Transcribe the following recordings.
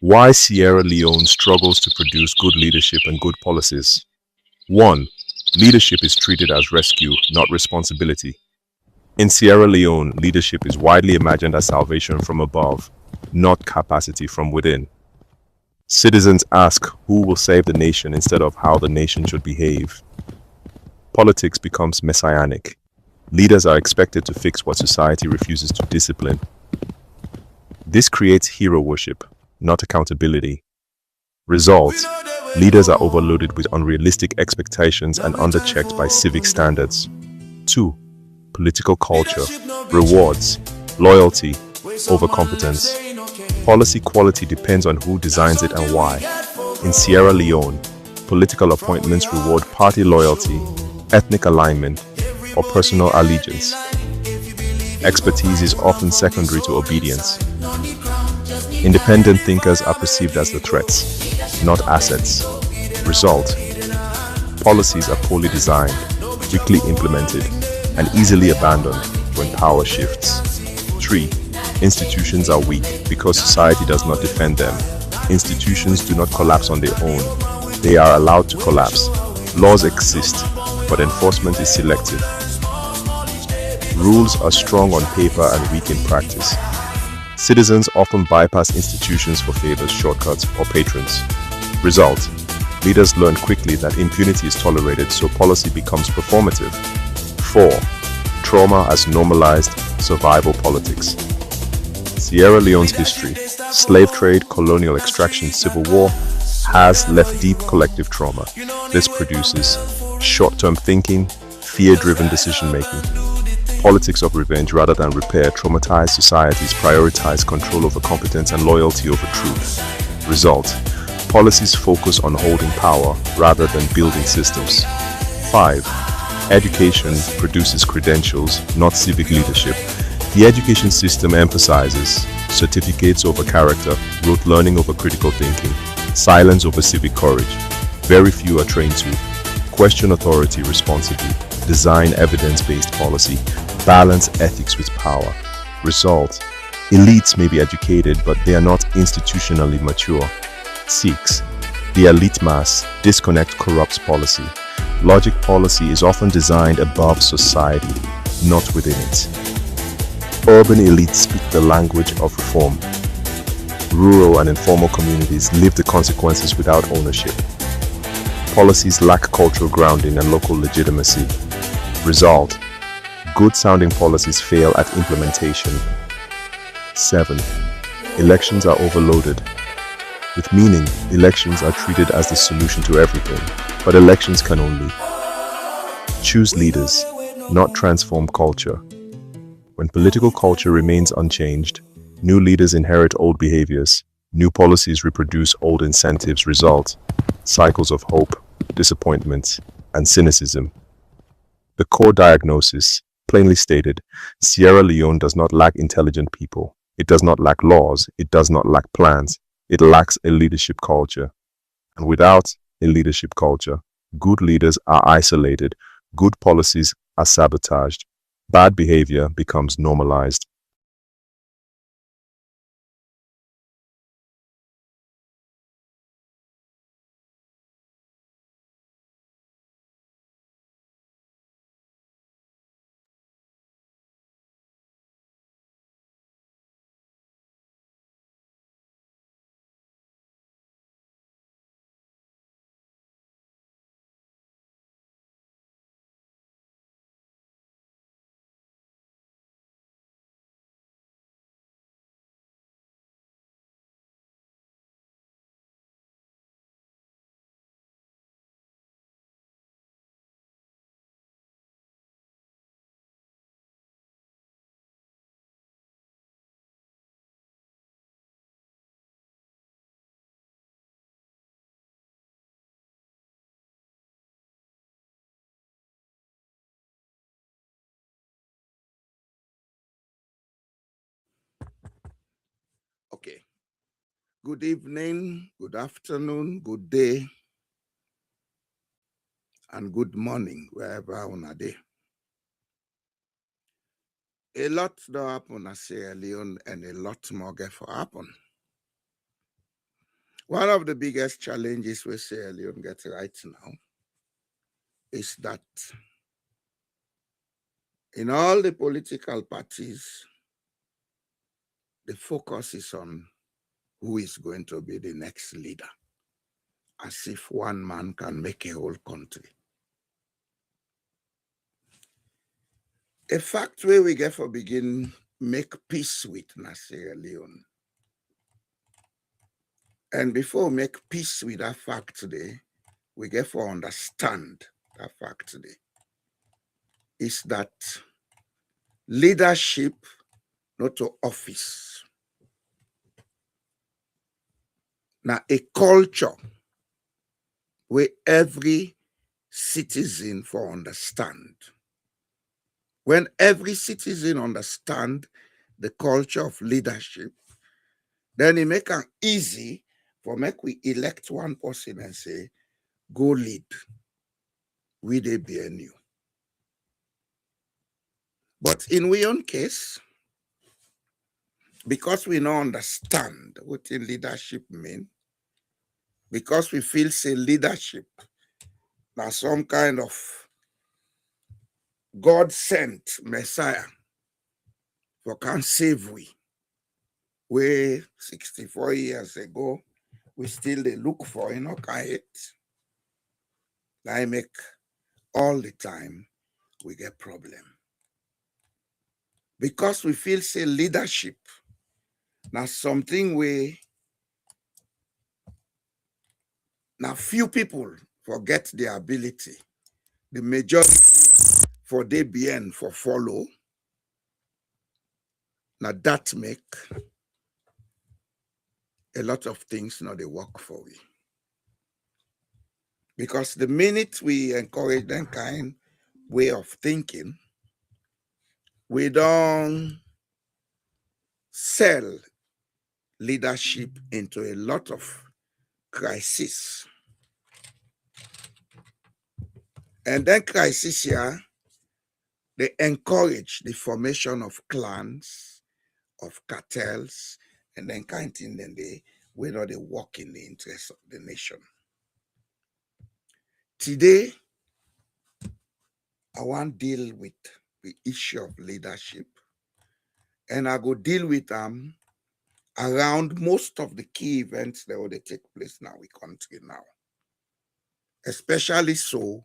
Why Sierra Leone struggles to produce good leadership and good policies. 1. Leadership is treated as rescue, not responsibility. In Sierra Leone, leadership is widely imagined as salvation from above, not capacity from within. Citizens ask who will save the nation instead of how the nation should behave. Politics becomes messianic. Leaders are expected to fix what society refuses to discipline. This creates hero worship, not accountability. Result: leaders are overloaded with unrealistic expectations and underchecked by civic standards. 2. Political culture, rewards, loyalty, over competence. Policy quality depends on who designs it and why. In Sierra Leone, political appointments reward party loyalty, ethnic alignment, or personal allegiance. Expertise is often secondary to obedience. Independent thinkers are perceived as the threats, not assets. Result: policies are poorly designed, weakly implemented, and easily abandoned when power shifts. 3. Institutions are weak because society does not defend them. Institutions do not collapse on their own. They are allowed to collapse. Laws exist, but enforcement is selective. Rules are strong on paper and weak in practice. Citizens often bypass institutions for favors, shortcuts, or patrons. Result: leaders learn quickly that impunity is tolerated, so policy becomes performative. 4. Trauma as normalized survival politics. Sierra Leone's history, slave trade, colonial extraction, civil war, has left deep collective trauma. This produces short-term thinking, fear-driven decision-making. Politics of revenge rather than repair traumatized societies prioritize control over competence and loyalty over truth. Result: policies focus on holding power rather than building systems. 5. Education produces credentials, not civic leadership. The education system emphasizes certificates over character, rote learning over critical thinking, silence over civic courage. Very few are trained to question authority responsibly, design evidence-based policy, balance ethics with power. Result: elites may be educated, but they are not institutionally mature. 6. The elite mass disconnect corrupts policy. Logic policy is often designed above society, not within it. Urban elites speak the language of reform. Rural and informal communities live the consequences without ownership. Policies lack cultural grounding and local legitimacy. Result: good-sounding policies fail at implementation. 7. Elections are overloaded. With meaning, elections are treated as the solution to everything, but elections can only choose leaders, not transform culture. When political culture remains unchanged, new leaders inherit old behaviors, new policies reproduce old incentives. Result: cycles of hope, disappointment, and cynicism. The core diagnosis, plainly stated: Sierra Leone does not lack intelligent people. It does not lack laws. It does not lack plans. It lacks a leadership culture. And without a leadership culture, good leaders are isolated, good policies are sabotaged, bad behavior becomes normalized. Okay. Good evening, good afternoon, good day, and good morning, wherever una dey. A lot don happen at Sierra Leone and a lot more get for happen. One of the biggest challenges we Sierra Leone get right now is that in all the political parties, the focus is on who is going to be the next leader, as if one man can make a whole country. A fact where we get for begin make peace with Sierra Leone. And before we make peace with that fact today, we get for understand that fact today, is that leadership, not to office. Now, a culture where every citizen for understand. When every citizen understand the culture of leadership, then it make it easy for make we elect one person and say, go lead. We they be new. But in we own case, because we don't understand what in leadership mean, because we feel say leadership now some kind of God-sent Messiah for can save we. Where 64 years ago, we still they look for it. I make all the time we get problem. Because we feel say leadership now something where now few people forget their ability. The majority for they BN for follow. Now that make a lot of things now they work for we. Because the minute we encourage that kind way of thinking, we don't sell leadership into a lot of crisis. And then crisis here, they encourage the formation of clans, of cartels, and then kind of thing, then they whether they work in the interest of the nation. Today, I want to deal with the issue of leadership, and I go deal with them around most of the key events that will take place now in country now. Especially so,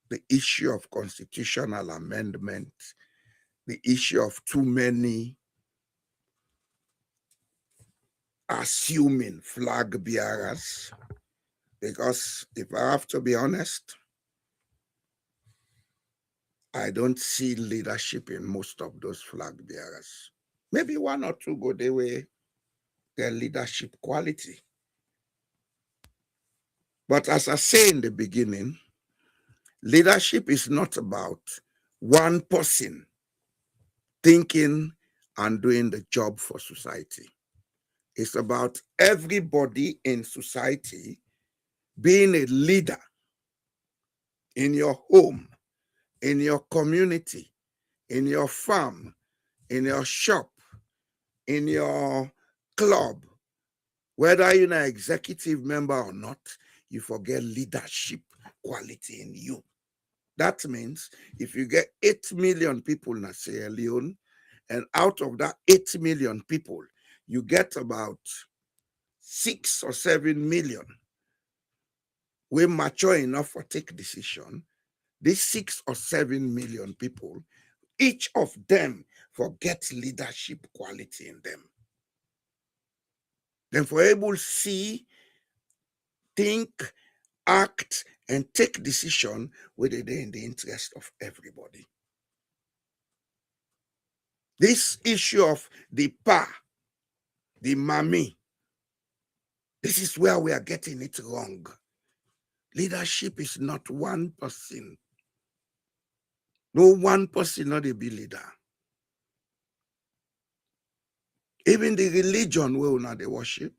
the issue of constitutional amendment, the issue of too many assuming flag bearers. Because if I have to be honest, I don't see leadership in most of those flag bearers. Maybe one or two go their way, their leadership quality. But as I say in the beginning, leadership is not about one person thinking and doing the job for society. It's about everybody in society being a leader in your home, in your community, in your farm, in your shop, in your club. Whether you're an executive member or not, you forget leadership quality in you. That means if you get 8 million people in Sierra Leone, and out of that 8 million people, you get about 6 or 7 million we mature enough for take decision. These 6 or 7 million people, each of them forget leadership quality in them. Then for able to see, think, act, and take decision whether they're in the interest of everybody. This issue of the pa, the mommy, this is where we are getting it wrong. Leadership is not one person. No one person not a be leader. Even the religion where we not they worship,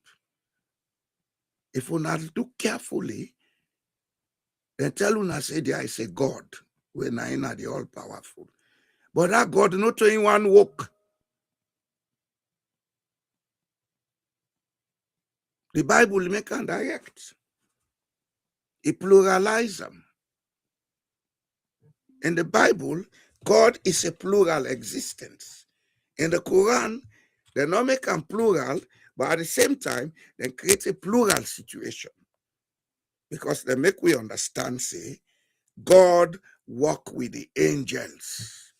if we not look carefully, then tell una say there is a God when I am the all powerful. But that God not in one work. The Bible make and direct. It pluralize them. In the Bible, God is a plural existence. In the Quran, they not make them plural, but at the same time, they create a plural situation. Because they make we understand, say, God walk with the angels.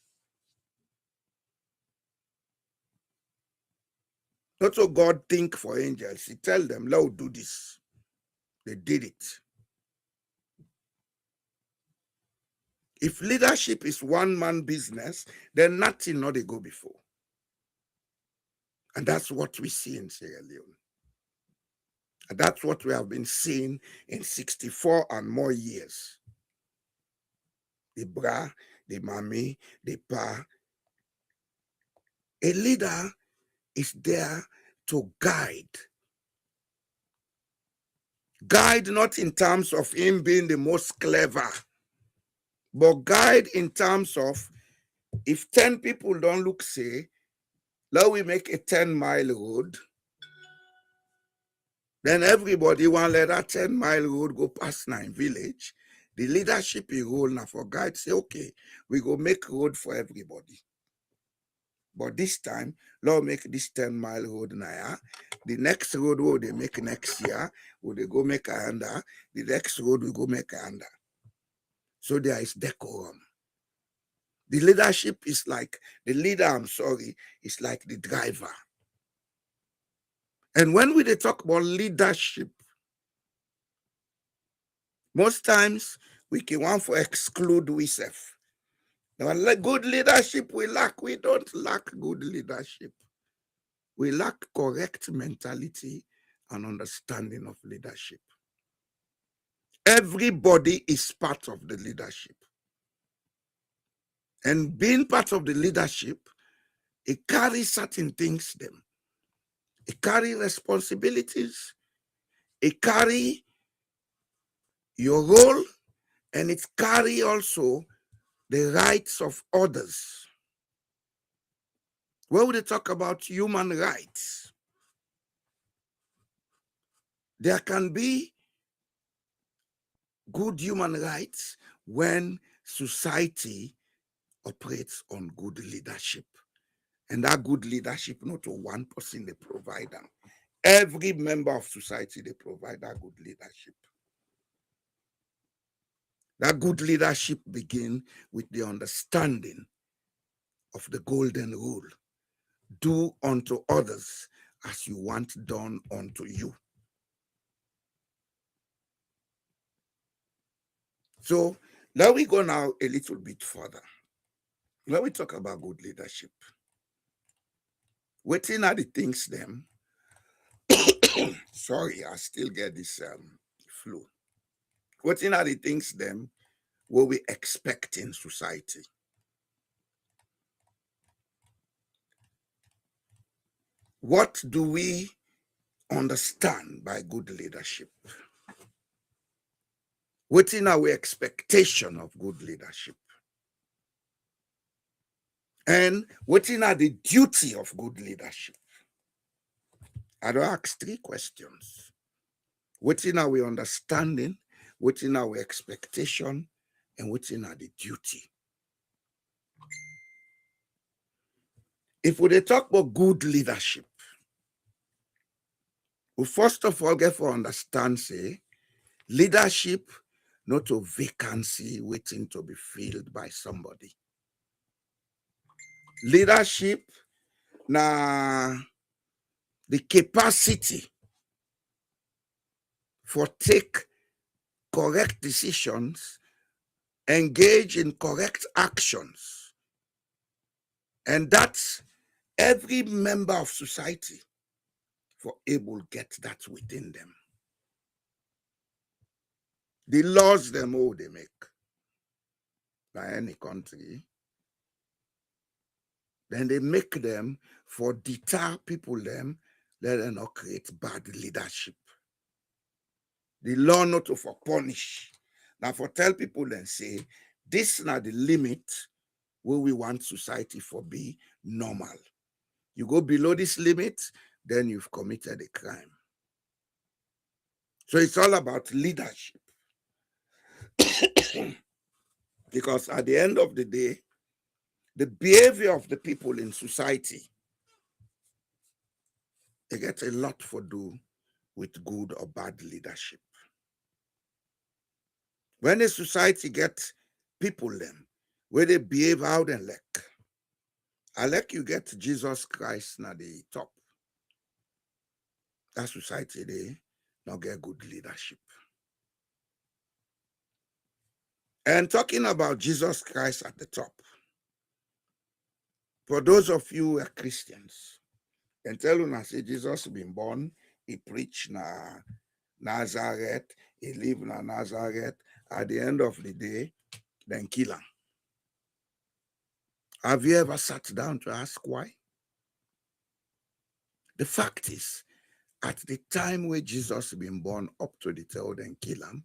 Not so God think for angels. He tell them, Lord, do this. They did it. If leadership is one-man business, then nothing not they go before. And that's what we see in Sierra Leone. And that's what we have been seeing in 64 and more years. The bra, the mommy, the pa. A leader is there to guide. Guide not in terms of him being the most clever, but guide in terms of if 10 people don't look, say, let we make a 10-mile road, then everybody want let that 10-mile road go past 9 village. The leadership is role now for guide say, okay, we go make road for everybody. But this time, let's make this 10-mile road now. The next road will they make next year, will they go make a under. The next road will go make a under. So there is decorum. The leadership is like, the leader, is like the driver. And when we talk about leadership, most times we can want to exclude ourselves. Now, good leadership we lack. We don't lack good leadership. We lack correct mentality and understanding of leadership. Everybody is part of the leadership. And being part of the leadership, it carries certain things them. It carries responsibilities. It carries your role, and it carries also the rights of others. When we talk about human rights, there can be good human rights when society operates on good leadership. And that good leadership, not to one person they provide them. Every member of society, they provide that good leadership. That good leadership begins with the understanding of the golden rule. Do unto others as you want done unto you. So now we go now a little bit further. Now we talk about good leadership. Waiting are the things them. Sorry, I still get this flu. Waiting are the things them what we expect in society. What do we understand by good leadership? What in our expectation of good leadership? And what in are the duty of good leadership? I don't ask 3 questions. What in our understanding, what in our expectation, and what in are the duty? If we talk about good leadership, we first of all get to understand, say, leadership not a vacancy waiting to be filled by somebody. Leadership na the capacity for take correct decisions, engage in correct actions. And that's every member of society for able get that within them. The laws them all they make by any country, then they make them for deter people them, let them not create bad leadership. The law not to for punish. Now for tell people then say, this is not the limit where we want society for be normal. You go below this limit, then you've committed a crime. So it's all about leadership. Because at the end of the day, the behavior of the people in society, they get a lot to do with good or bad leadership. When a society gets people them, where they behave how they like, I like you get Jesus Christ na the top. That society they not get good leadership. And talking about Jesus Christ at the top, for those of you who are Christians, and tell you now say Jesus been born, he preached na Nazareth, he lived na Nazareth. At the end of the day, then kill him. Have you ever sat down to ask why? The fact is, at the time where Jesus been born up to the tail, then kill him,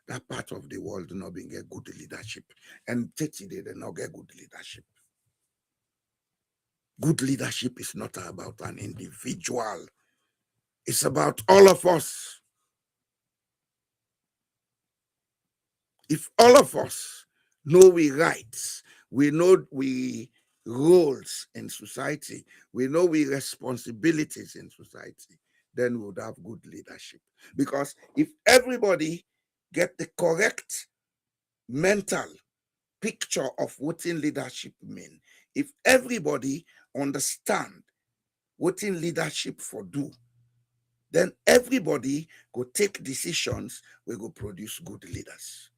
that part of the world not being get good leadership. And 30 days they not get good leadership. Good leadership is not about an individual. It's about all of us. If all of us know we rights, we know we roles in society, we know we responsibilities in society, then we would have good leadership. Because if everybody get the correct mental picture of what in leadership mean, if everybody understand what in leadership for do, then everybody go take decisions, we go produce good leaders.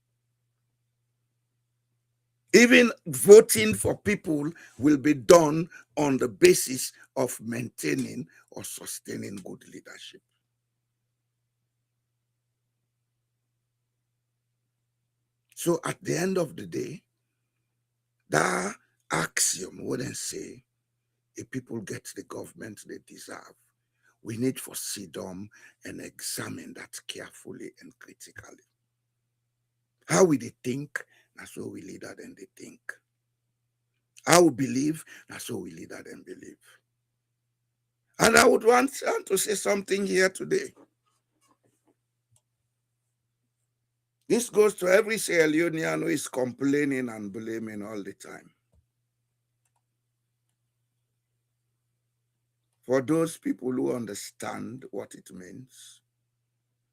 Even voting for people will be done on the basis of maintaining or sustaining good leadership. So at the end of the day, that axiom wouldn't say if people get the government they deserve, we need to sit down and examine that carefully and critically. How we they think, that's what we leader them they think. How we believe, that's what we leader them believe. And I would want to say something here today. This goes to every Sierra Leonean who is complaining and blaming all the time. For those people who understand what it means,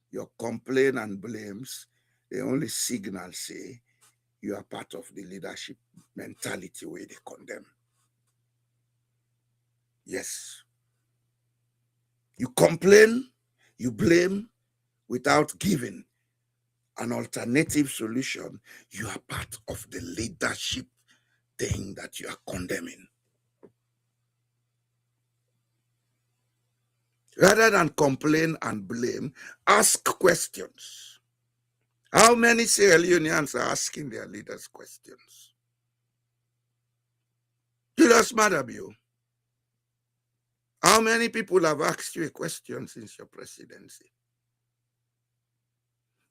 your complaint and blames, they only signal say you are part of the leadership mentality where they condemn. Yes. You complain, you blame without giving an alternative solution. You are part of the leadership thing that you are condemning. Rather than complain and blame, ask questions. How many Sierra Leoneans are asking their leaders questions? Julius Madabio, how many people have asked you a question since your presidency?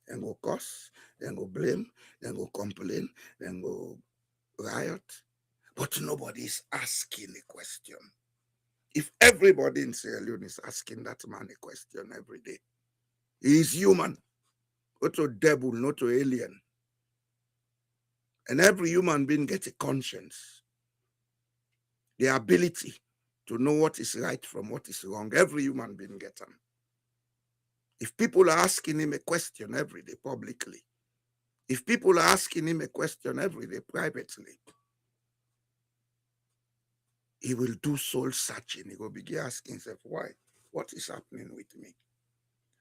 Then go curse, then go blame, then go complain, then go riot. But nobody is asking a question. If everybody in Sierra Leone is asking that man a question every day, he is human, not a devil, not an alien. And every human being gets a conscience, the ability to know what is right from what is wrong. Every human being gets them. If people are asking him a question every day publicly, if people are asking him a question every day privately, he will do soul searching. He will begin asking himself, why? What is happening with me?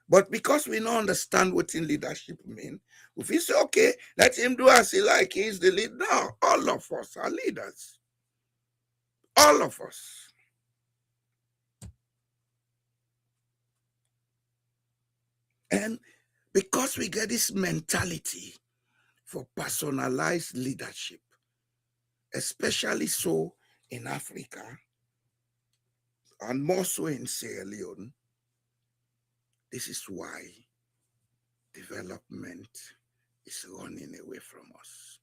But because we don't understand what in leadership means, if we say, okay, let him do as he like, he's the leader. No, all of us are leaders. All of us. And because we get this mentality for personalized leadership, especially so in Africa, and more so in Sierra Leone, this is why development is running away from us.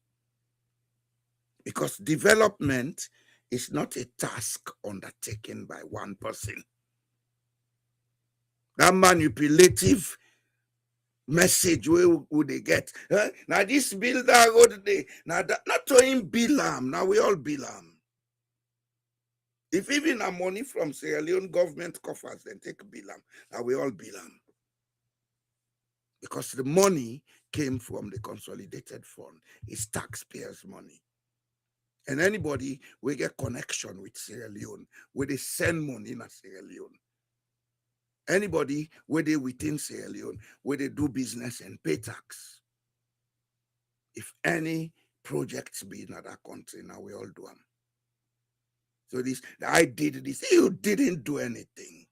Because development is not a task undertaken by one person. That manipulative message where would they get? Now this bill that road day, now that not to him bill am, now we all bill am. If even a money from Sierra Leone government coffers, then take bill am, now we all bill am. Because the money came from the consolidated fund. It's taxpayers' money. And anybody will get connection with Sierra Leone, where they send money in Sierra Leone. Anybody where they within Sierra Leone, where they do business and pay tax. If any projects be in other country, now we all do them. So this, I did this, you didn't do anything.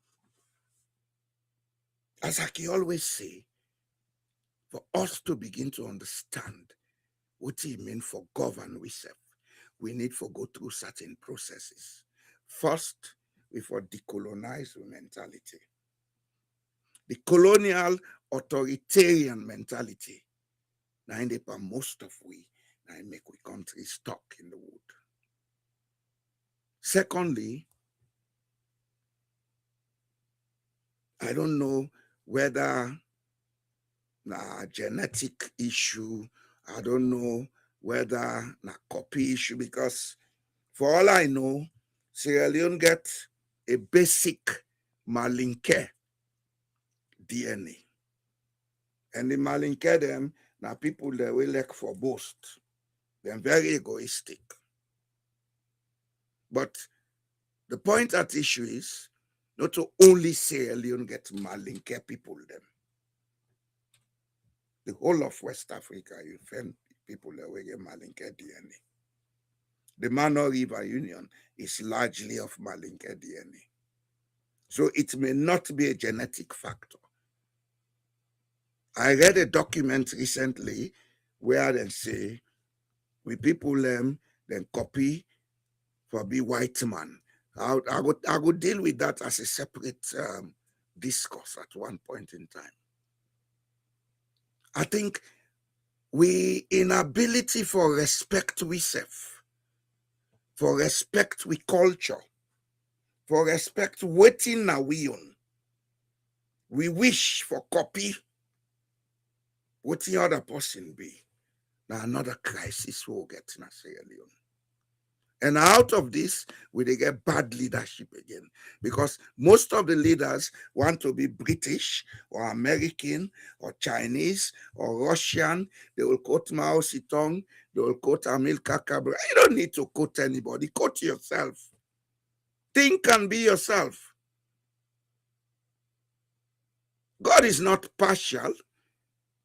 As I can always say, for us to begin to understand what it means for govern ourselves, we need to go through certain processes. First, we for decolonize mentality. The colonial authoritarian mentality, now in the most of we, now make we country stuck in the wood. Secondly, I don't know whether a genetic issue, I don't know whether a copy issue, because for all I know, Sierra Leone get a basic Malinke DNA. And the Malinke them, now people that will like for boast. They're very egoistic. But the point at issue is not to only Sierra Leone get Malinke people them. The whole of West Africa, you find people that will get Malinke DNA. The Mano River Union is largely of Malinke DNA. So it may not be a genetic factor. I read a document recently where they say, we people then copy for be white man. I would deal with that as a separate discourse at one point in time. I think we inability for respect we self, for respect we culture, for respect waiting na we own. We wish for copy what the other person be. Now another crisis we'll get in Sierra Leone. And out of this, we they get bad leadership again. Because most of the leaders want to be British or American or Chinese or Russian. They will quote Mao Zedong. They will quote Amilcar Cabral. You don't need to quote anybody. Quote yourself. Think and be yourself. God is not partial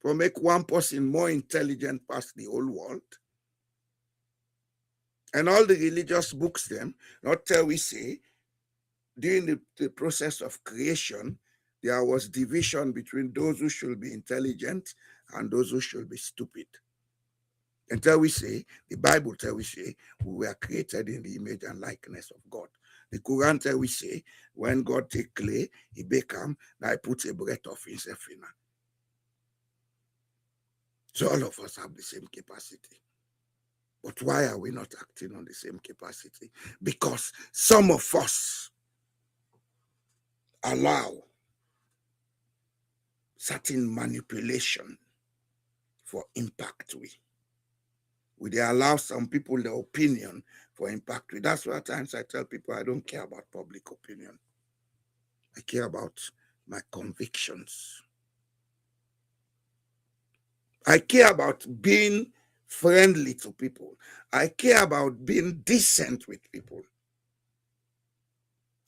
to make one person more intelligent past the whole world. And all the religious books them, not tell we say, during the process of creation, there was division between those who should be intelligent and those who should be stupid. Until we say, the Bible tell we say, we were created in the image and likeness of God. The Quran tell we say, when God take clay, he become, now he puts a breath of himself in her. So all of us have the same capacity. But why are we not acting on the same capacity? Because some of us allow certain manipulation for impact. We they allow some people their opinion for impact. That's why at times I tell people I don't care about public opinion. I care about my convictions. I care about being friendly to people. I care about being decent with people.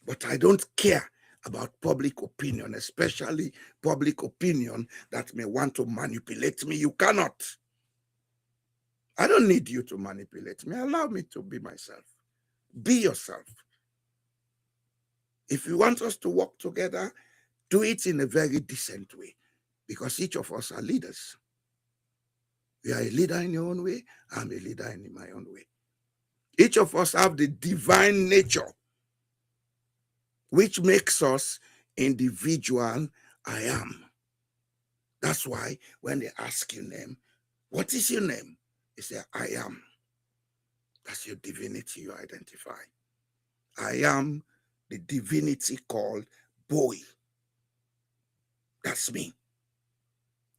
But I don't care about public opinion, especially public opinion that may want to manipulate me. You cannot. I don't need you to manipulate me. Allow me to be myself. Be yourself. If you want us to work together, do it in a very decent way, because each of us are leaders. You are a leader in your own way. I'm a leader in my own way. Each of us have the divine nature, which makes us individual I am. That's why when they ask your name, what is your name? You say, I am. That's your divinity you identify. I am the divinity called Boy. That's me.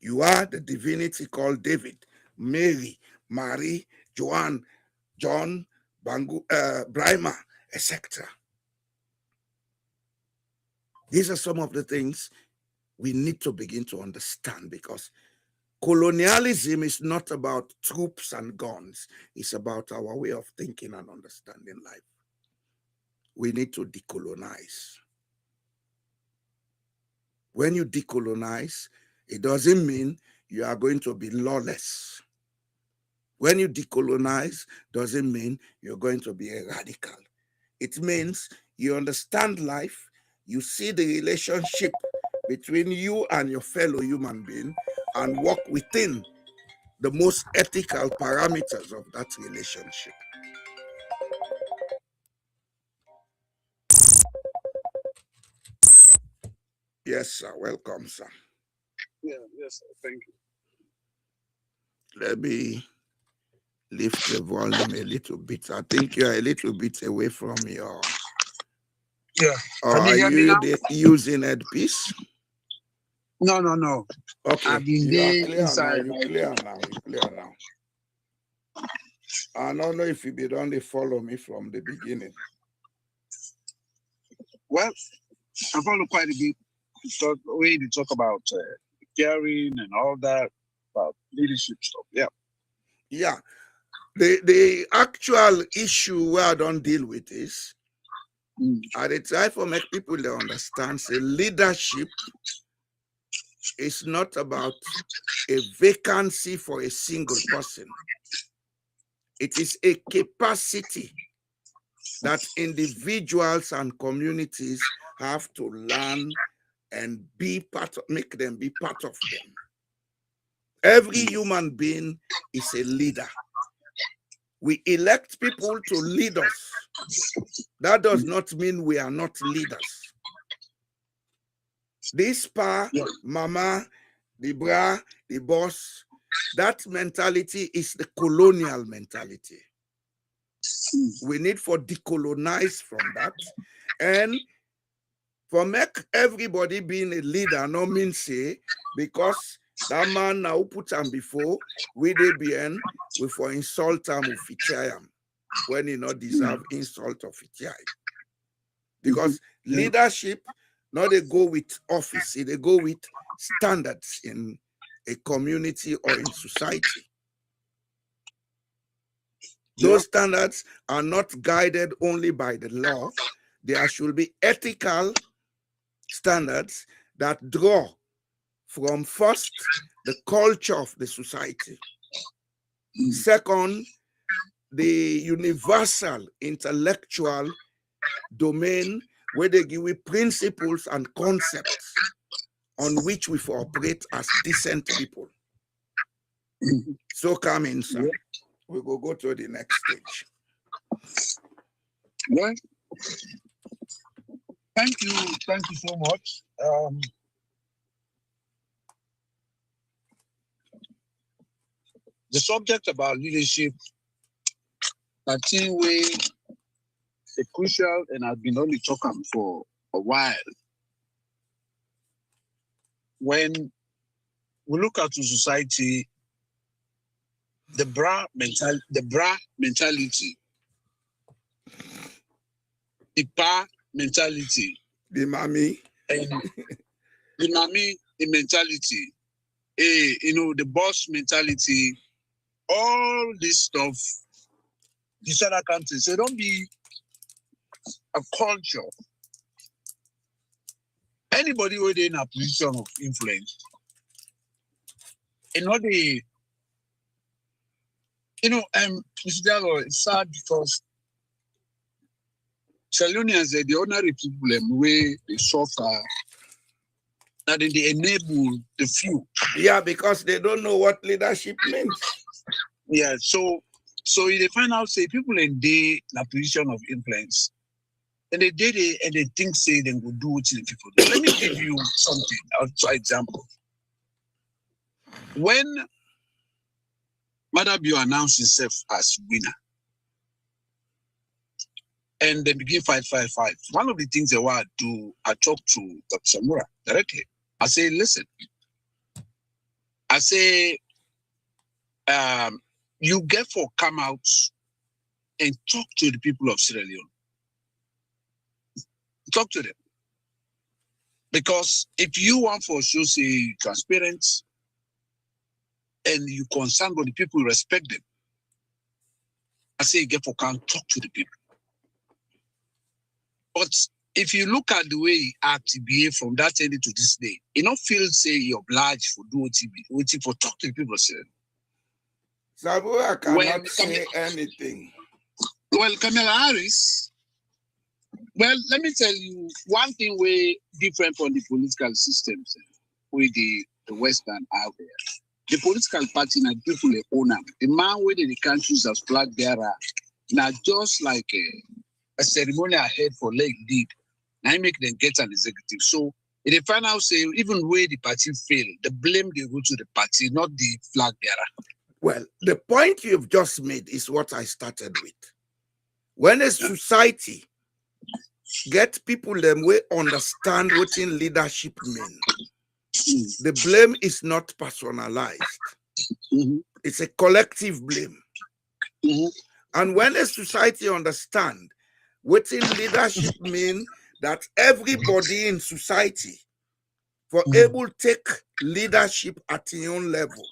You are the divinity called David, Mary, Mary, Joan, John, Brahma, etc. These are some of the things we need to begin to understand, because colonialism is not about troops and guns. It's about our way of thinking and understanding life. We need to decolonize. When you decolonize, it doesn't mean you are going to be lawless. When you decolonize, doesn't mean you're going to be a radical. It means you understand life, you see the relationship between you and your fellow human being, and work within the most ethical parameters of that relationship. Yes, sir. Welcome, sir. Yeah, yes, sir. Thank you. Let me lift the volume a little bit. I think you're a little bit away from your... Yeah. Or Can you are hear me you now? using headpiece? No, no, no. Okay, I've been you are there clear now. inside. You clear now. You clear now. I don't know if you be done to follow me from the beginning. Well, I follow quite a bit. Way to talk about caring and all that, about leadership stuff. Yeah. Yeah. The actual issue where I don't deal with is, I try to make people they understand, say leadership is not about a vacancy for a single person. It is a capacity that individuals and communities have to learn and be part of, make them be part of them. Every human being is a leader. We elect people to lead us. That does not mean we are not leaders. This pa, mama, the bra, the boss, that mentality is the colonial mentality. We need for decolonize from that. And for make everybody being a leader, no mean say, because that man now put him before, we they bien, we for insult him or fitiam, when he not deserve insult or fitiai. Because leadership, not they go with office, they go with standards in a community or in society. Those standards are not guided only by the law. There should be ethical standards that draw from, first, the culture of the society. Second, the universal intellectual domain where they give we principles and concepts on which we operate as decent people. So come in, sir. We will go to the next stage. Well, thank you so much. The subject about leadership, I think we is crucial, and I've been only talking for a while. When we look at the society, the bra mentality, the pa mentality, the mommy, and the mommy, the mentality, the boss mentality, all this stuff, these other countries, they don't be a culture. Anybody who is in a position of influence, Mr. Diallo, it's sad because Sierra Leoneans, the ordinary people, way they suffer, that they enable the few. Yeah, because they don't know what leadership means. Yeah, so they find out, say, people in a position of influence, and they did it, and they think, say, they will do what the people do. Let me give you something, for example. When Mother Bio announced himself as winner, and they begin 5-5-5. One of the things they want to do, I talked to Dr. Samura directly. I say, listen, I say, you get for come out and talk to the people of Sierra Leone. Talk to them. Because if you want for sure say transparent and you concern with the people, you respect them. I say get for come talk to the people. But if you look at the way he act, behave from that day to this day, you don't feel say you're obliged for do what for talk to the people. Samora cannot say anything. Well, Kamala Harris, well, let me tell you one thing way different from the political systems with the Western out there. The political party and people they own them. The man with the countries as flag bearer, now just like a ceremony ahead for leg deep, now make them get an executive. So in the final say, even where the party fail, the blame they go to the party, not the flag bearer. Well, the point you've just made is what I started with. When a society get people them way understand what in leadership mean, the blame is not personalized. It's a collective blame. And when a society understand what in leadership mean, that everybody in society for able to take leadership at your own level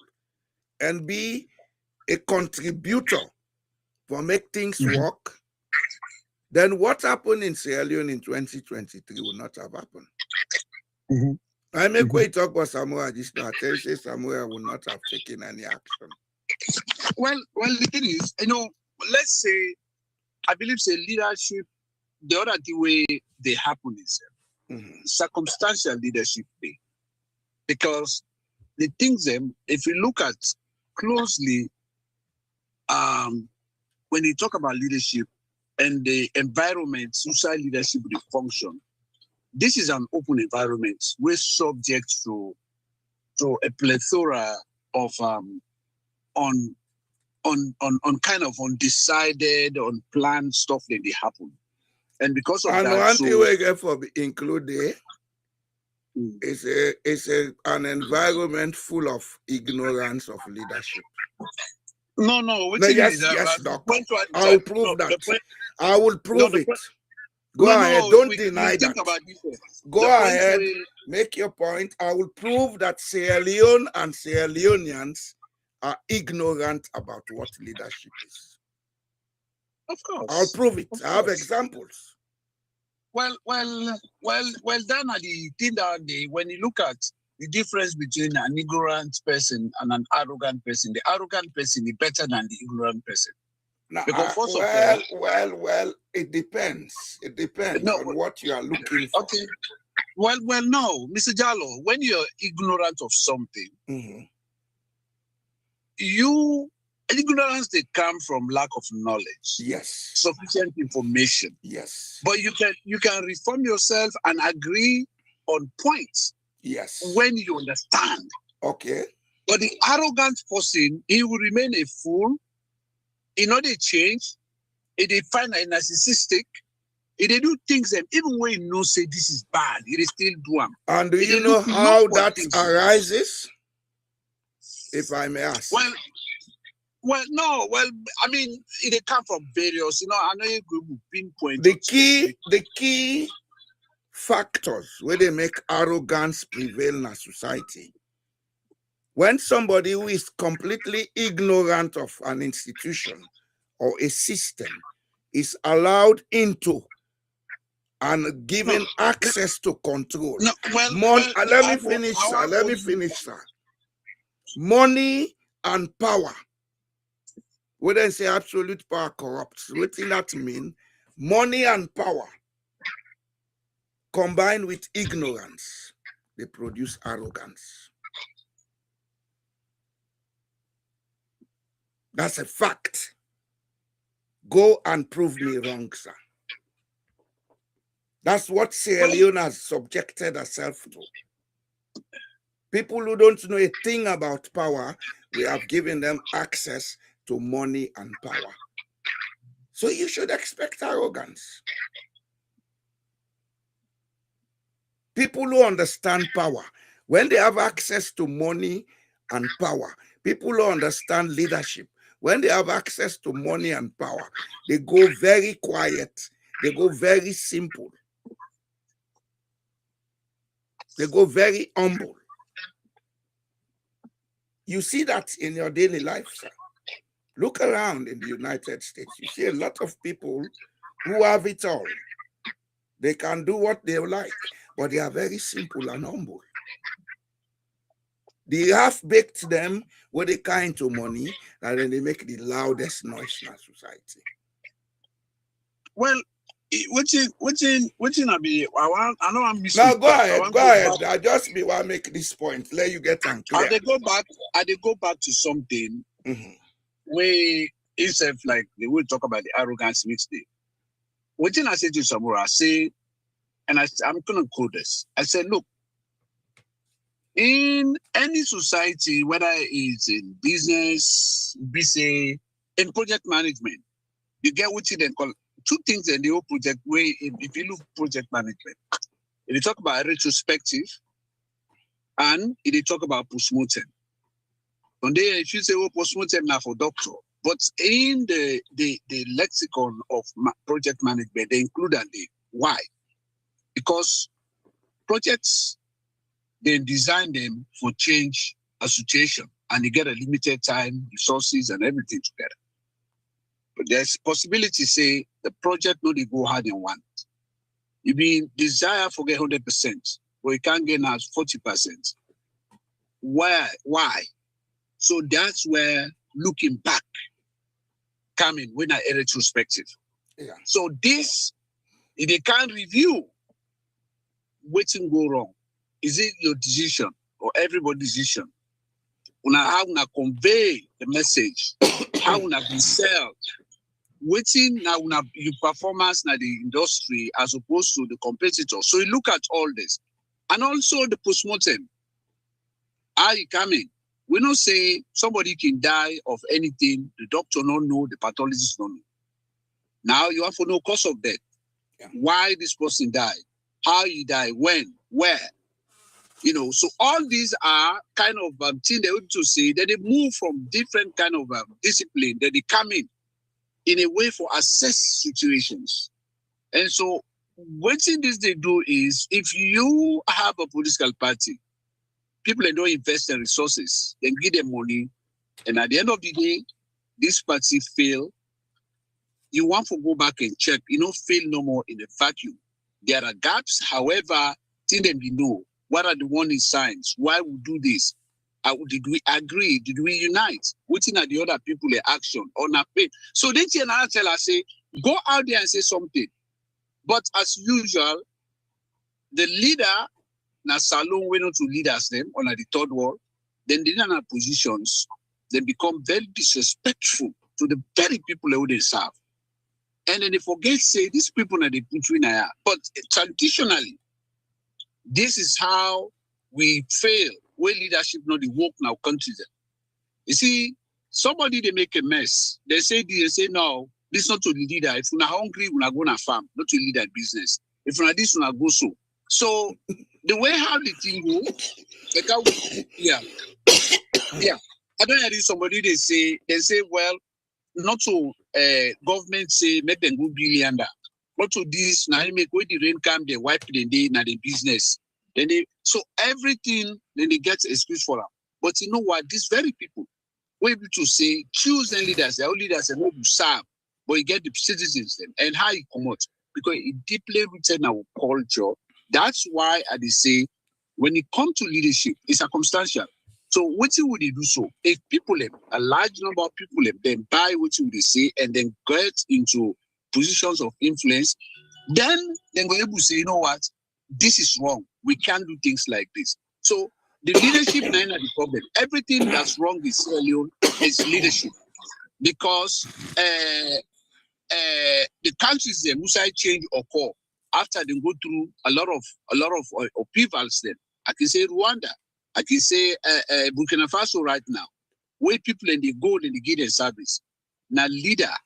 and be a contributor for make things work, then what happened in Sierra Leone in 2023 will not have happened. I make way talk about Samoa this now. I tell you, say Samoa will not have taken any action. Well, the thing is, let's say, I believe say leadership, the other way they happen is circumstantial leadership day. Because the things if you look at closely, when you talk about leadership and the environment, social leadership will function. This is an open environment. We're subject to a plethora of on kind of undecided, unplanned stuff that they happen. And because of and that, one thing we get for include there is an environment full of ignorance of leadership. No. Yes, Doc. I will prove that. I will prove it. Go ahead. Don't deny that. Go ahead. Make your point. I will prove that Sierra Leone and Sierra Leoneans are ignorant about what leadership is. Of course. I'll prove it. I have examples. Well, then at the thing that when you look at the difference between an ignorant person and an arrogant person, the arrogant person is better than the ignorant person. Now, because well, it depends. It depends on what you are looking for. Okay. Well, no, Mr. Jallo, when you're ignorant of something, ignorance they come from lack of knowledge. Yes. Sufficient information. Yes. But you can reform yourself and agree on points. Yes. When you understand. Okay. But the arrogant person, he will remain a fool. He know they change. If they find a narcissistic, if they do things them, even when you know say this is bad, he still do them. And do you know how that arises? If I may ask. Well, no. Well, I mean, they come from various. I know you could pinpoint the key factors where they make arrogance prevail in a society. When somebody who is completely ignorant of an institution or a system is allowed into and given access to control. Let me finish, sir. Money and power. We don't say absolute power corrupts. What does that mean? Money and power combined with ignorance, they produce arrogance. That's a fact. Go and prove me wrong, sir. That's what Sierra Leone has subjected herself to. People who don't know a thing about power, we have given them access to money and power. So you should expect arrogance. People who understand power, when they have access to money and power. People who understand leadership, when they have access to money and power, they go very quiet. They go very simple. They go very humble. You see that in your daily life, sir. Look around in the United States. You see a lot of people who have it all. They can do what they like, but they are very simple and humble. The half-baked them when they kind to money, and then they make the loudest noise in our society. Well, I be? I know I'm missing. Now go ahead. I just be want to make this point. Let you get unclear. They go back to something where itself like they will talk about the arrogance mixtape. What I say to Samura, I say, and I'm gonna quote this. I said, look, in any society, whether it's in business, in project management, you get what they call two things in the whole project way. If you look project management, if you talk about retrospective and if you talk about postmortem. And then if you say postmortem now for doctor, but in the lexicon of project management, they include the why. Because projects, they design them for change a situation and you get a limited time, resources and everything together. But there's possibility say the project no they go hard in one. You mean desire for get 100%, but you can't get now 40%. Why? So that's where looking back coming when I retrospective. Yeah. So this, if they can't review what's go wrong, is it your decision or everybody's decision? How una convey the message? How una be sell? Waiting now your performance na the industry as opposed to the competitor. So you look at all this. And also the postmortem. Are you coming? We don't say somebody can die of anything, the doctor don't know, the pathologist don't know. Now you have to know cause of death. Yeah. Why this person died, how he died, when, where. So all these are kind of things they want to say that they move from different kind of discipline that they come in a way for assess situations. And so what this they do is if you have a political party, people don't invest their resources, then give them money, and at the end of the day, this party fail. You want to go back and check, fail no more in a vacuum. There are gaps, however, till them you know what are the warning signs, why we do this. Did we agree? Did we unite? Waiting at the other people in action or not pay. So then another tell us say, go out there and say something. But as usual, the leader na salon went on to lead us them on the third world, then they don't have positions, they become very disrespectful to the very people who they serve. And then they forget say these people are the between here. But traditionally, this is how we fail where leadership not the work now country them. You see, somebody they make a mess. They say no, this not to the leader. If you're hungry, we're not going to farm, not to lead that business. If you're not this, we're not go so. So the way how the thing go, yeah. I don't hear somebody they say, well, not to government say make them go billionaire. Not to this now make where the rain come, they wipe the day now the business. Then so everything then they get excuse for them. But you know what? These very people were able to say choose and leaders, their leaders and what you serve, but you get the citizens then and how you come out because it deeply rooted in our culture. That's why I say when it comes to leadership, it's circumstantial. So what would they do so? If people, a large number of people, then buy what would they say and then get into positions of influence, then go able to say, you know what, this is wrong. We can't do things like this. So the leadership is the problem. Everything that's wrong in Sierra Leone is leadership because the countries there, Musai change occur after they go through a lot of upheavals. Then I can say Rwanda, I can say Burkina Faso right now, where people and they go and they get their service. Now leader,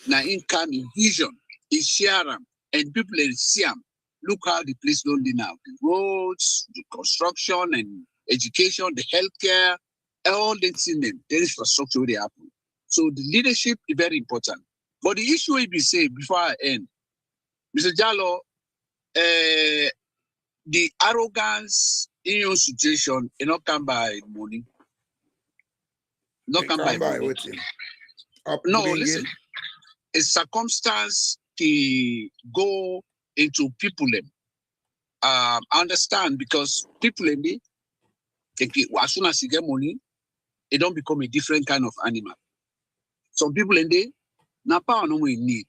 now income, in vision, in Sharam, and people in Siam. Look how the place don't do now. The roads, the construction and education, the healthcare, all the thing them, the infrastructure they happen. So the leadership is very important. But the issue will be say before I end, Mr. Jallo, the arrogance in your situation, it not come by money. Not come by money. No, listen. A circumstance to go into people. I understand because people in the as soon as you get money, it don't become a different kind of animal. Some people in there, now power no more in need.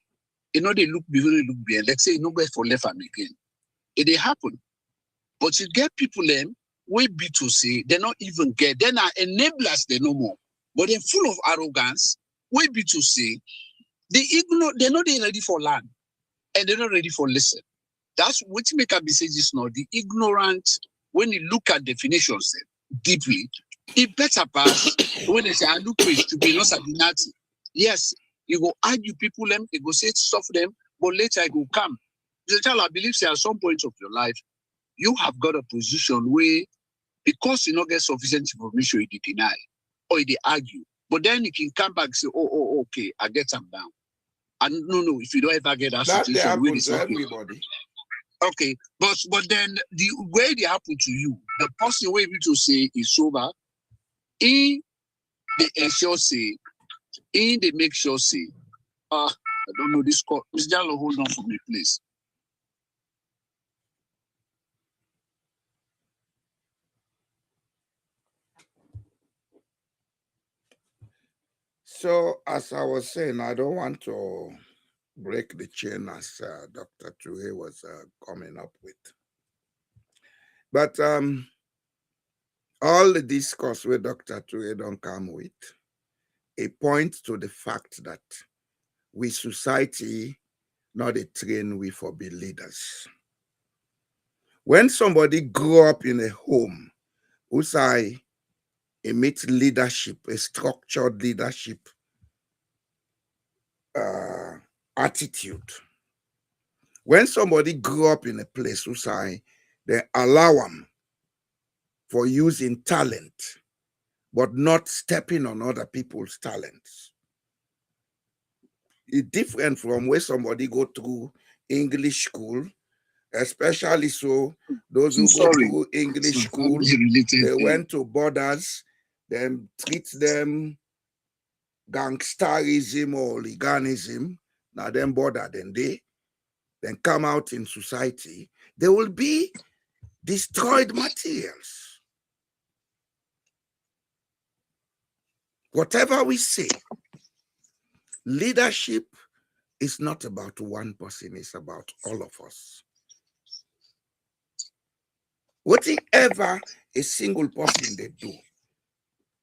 You know they look behind. Let's say no best for left and again. It they happen. But you get people them way be to say they not even get, they're not enablers, they no more. But they're full of arrogance, way be to say they ignore, they're not ready for land and they're not ready for listen. That's what make a messages now. The ignorant, when you look at definitions deeply, it better pass when they say I look for it to be not sabinati. Yes, you go argue people them, they go say stuff them, but later it will come. I believe say at some point of your life, you have got a position where because you don't get sufficient information, you deny or you argue. But then you can come back and say, oh, okay, I get them down. And no, if you don't ever get that situation, happens to everybody. Okay, but then the way they happen to you, the person way to say is sober, in the ensure say, in the make sure say, I don't know this call. Mr. Jallo, hold on for me, please. So, as I was saying, I don't want to break the chain as Dr. Touye was coming up with. But all the discourse where Dr. Touye don't come with, it points to the fact that we society not a train we for be leaders. When somebody grew up in a home who say emit leadership, a structured leadership attitude. When somebody grew up in a place who say they allow them for using talent, but not stepping on other people's talents. It's different from where somebody go through English school, especially so those who go through English school, they went to borders, then treat them gangsterism or hooliganism, now then border, then come out in society, they will be destroyed materials. Whatever we say, leadership is not about one person, it's about all of us. Whatever a single person they do,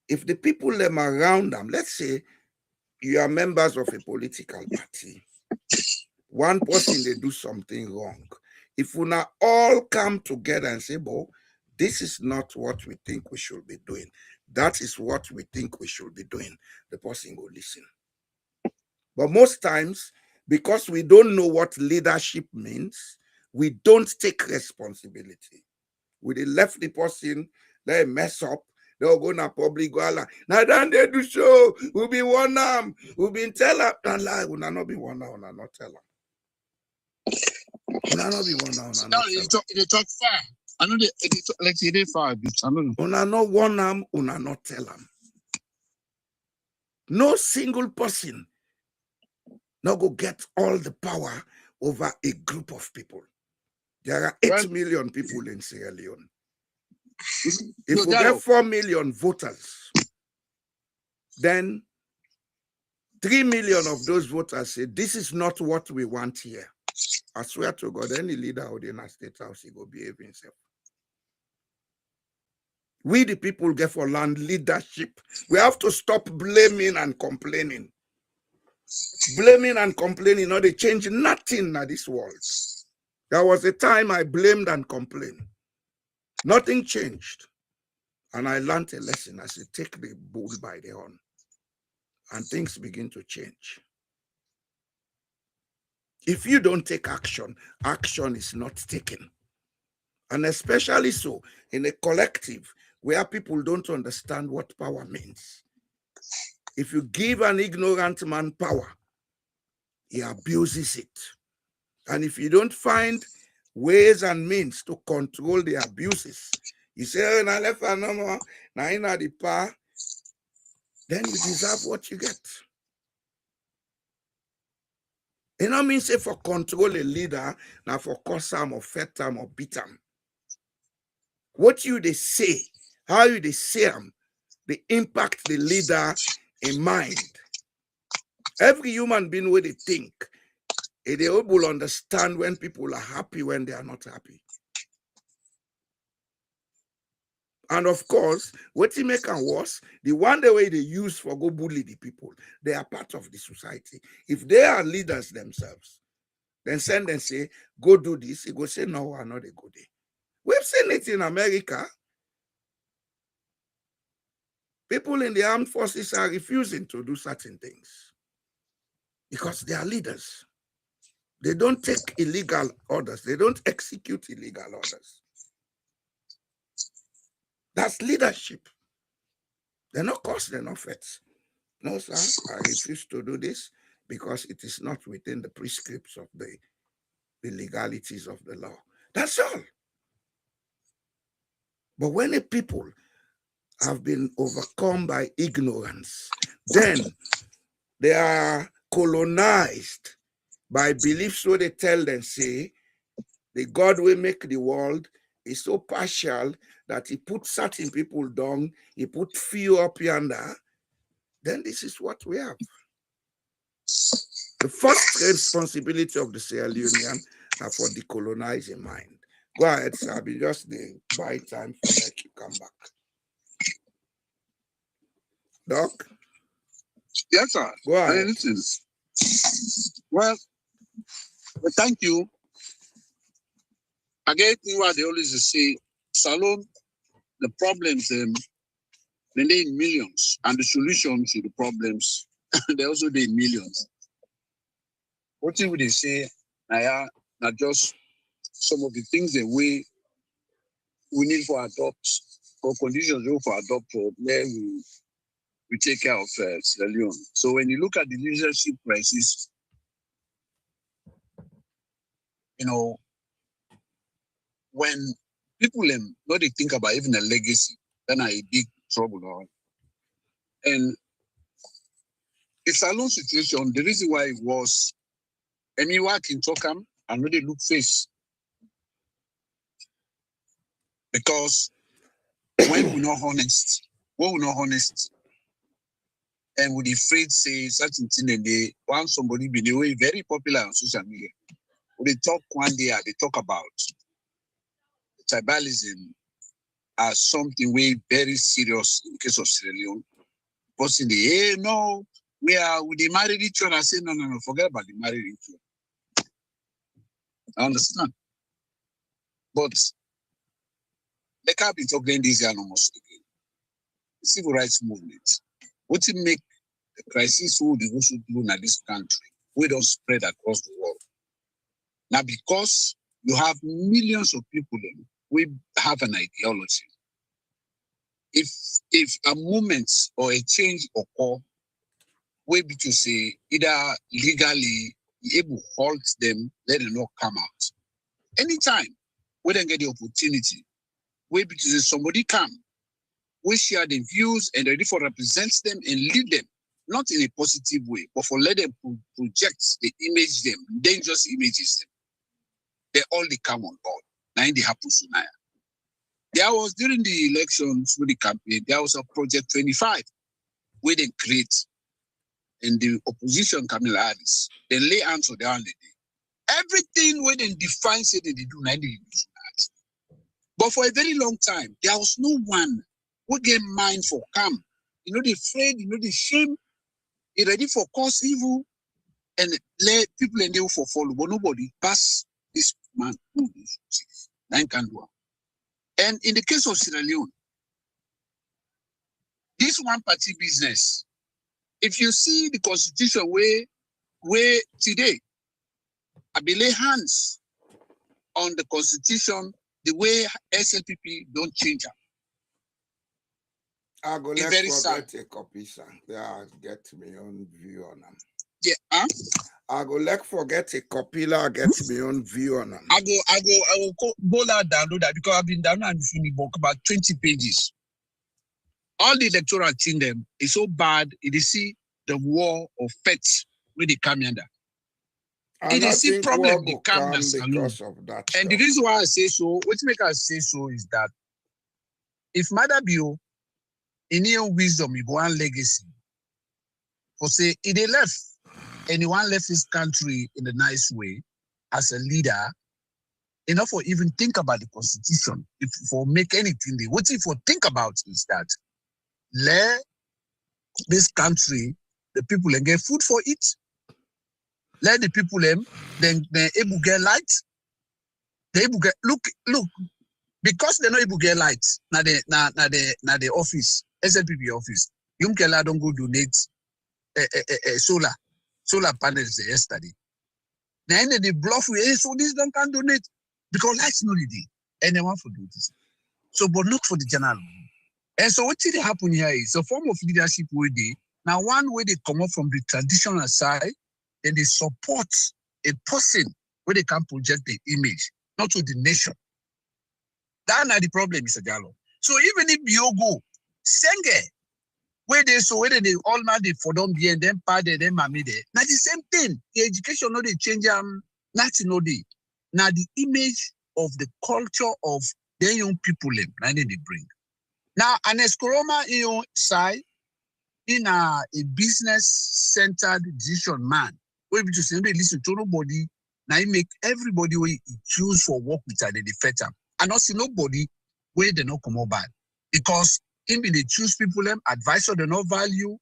if the people them around them, let's say you are members of a political party, one person they do something wrong. If we now all come together and say, "Bo, this is not what we think we should be doing. That is what we think we should be doing," the person will listen. But most times, because we don't know what leadership means, we don't take responsibility. We left the person, they mess up, they'll go na public go. Now then they do show, we'll be one arm, we'll be tell them, and lie, we'll not be one arm, we'll not tell them. We'll not be one arm, we'll not tell them. They talk far. I know they talk, like they far a bit. I don't know. We'll not one arm, we'll not tell them. No single person not go get all the power over a group of people. There are 8 million people in Sierra Leone. If we get 4 million voters, then 3 million of those voters say, this is not what we want here. I swear to God, any leader of the United States House, he will behave himself. We, the people, get for land leadership. We have to stop blaming and complaining. Blaming and complaining, they change nothing in this world. There was a time I blamed and complained. Nothing changed. And I learned a lesson as you take the bull by the horn. And things begin to change. If you don't take action, action is not taken. And especially so in a collective where people don't understand what power means. If you give an ignorant man power, he abuses it. And if you don't find ways and means to control the abuses, you say, oh, now left and no more, now in the power, then you deserve what you get. It don't mean say for control a leader, now for cause him or fet him or beat him. What you they say, how you they say them, they impact the leader in mind. Every human being where they think, they able to understand when people are happy, when they are not happy. And of course, what he make and worse, the one the way they use for go bully the people, they are part of the society. If they are leaders themselves, then send and say, go do this, he go say, no, I'm not a good day. We've seen it in America. People in the armed forces are refusing to do certain things because they are leaders. They don't take illegal orders. They don't execute illegal orders. That's leadership. They're not cause, they're not threats. No, sir, I refuse to do this because it is not within the prescripts of the legalities of the law. That's all. But when a people have been overcome by ignorance, then they are colonized by beliefs where they tell them, say, the God will make the world is so partial that he put certain people down, he put few up yonder. Then this is what we have. The first responsibility of the Sierra Leonean are for decolonizing mind. Go ahead, sir. I'll be just the buy time for that you come back. Doc? Yes, sir. Go ahead. Listen. Well, thank you. Again, what they always say, Salon, the problems, they in millions, and the solution to the problems, they also in millions. What would they say? Not just some of the things that we need for adopt, or conditions for adopt, or where we take care of Sierra Leone. So when you look at the leadership crisis, when people not they think about even a legacy, then are a big trouble. And it's a long situation. The reason why it was, and you work in Tokam and really look face. Because when we're not honest, and we're afraid say such a thing, and they want somebody be the way very popular on social media. When they talk one day, they talk about tribalism as something very serious in the case of Sierra Leone. Because in the hey, no, we married each other. I say no, forget about the married each other. I understand. But they can't be talking this year almost again. The civil rights movement. What to make the crisis who the should do in this country, we don't spread across the world. Now, because you have millions of people, we have an ideology. If a movement or a change occur, we be to say either legally able to halt them, let them not come out. Anytime we don't get the opportunity, we be to say somebody come, we share the views and ready for represents them and lead them, not in a positive way, but for let them project the image them, dangerous images them. They all come on board. Now in the happens now. There was during the elections with the campaign, there was a Project 25 where they create in the opposition Kamala Harris. They lay hands on the day. Everything where they define say they do 90 that. But for a very long time, there was no one who get mind for calm. The afraid, the shame, ready for cause evil, and let people in there for follow. But nobody pass this man who is nine can do. And in the case of Sierra Leone, this one party business, if you see the constitution where today, I be lay hands on the constitution, the way SLPP don't change it. I go It's let very sad. forget a copy, sir. Yeah, get me own view on them. Yeah, I go let forget a copy, get me own view on them. I will go out download that because I've been downloading the book about 20 pages. All the electoral team them is so bad. It is see the war of pets where they come under. I It is see problem they come because of that. And the reason why I say so, what make us say so is that if Mother Bio in your wisdom, you go on legacy. For say, if they left, anyone left his country in a nice way as a leader, enough for even think about the constitution, if for make anything, what if for think about is that let this country, the people and get food for it, let the people then able get light, they able get look, because they're not able to get light, now the office, SLPP office, Yumkela don't go donate solar panels yesterday. Now they bluff with, so this don't can donate because lights no the anyone for do this. So, but not for the general. And so what did happen here is a form of leadership where they now one way they come up from the traditional side, then they support a person where they can project the image, not to the nation. That's not the problem, Mr. Jallo. So even if you go, Senge, where they all man they for them be and then pardon them mami there. Now the same thing. The education no they change nothing no they. Now the image of the culture of the young people now they bring. Now an escoroma in your side in a business-centered decision man. Where we just say listen to nobody. Now you make everybody where choose for work with they feta. And also nobody where they not come out bad. Because him they choose people them, advisor they no value.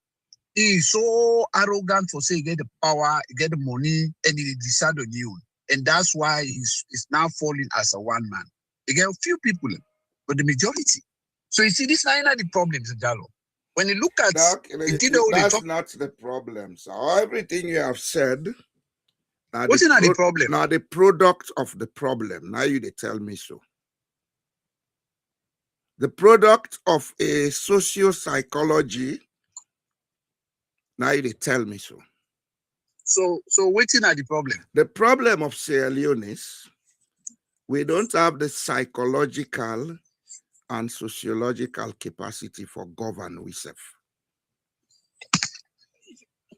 He is so arrogant for say he get the power, he get the money, and he decide on you. And that's why he's now falling as a one man. He get a few people, but the majority. So you see, this is not the problem, Mr. Jallo. When you look at that's not the problem. So everything you have said. What's not the problem? Now the product of the problem. Now you they tell me so. The product of a socio-psychology. Now you they tell me so. So what's not the problem? The problem of Sierra Leone is we don't have the psychological and sociological capacity for govern ourselves.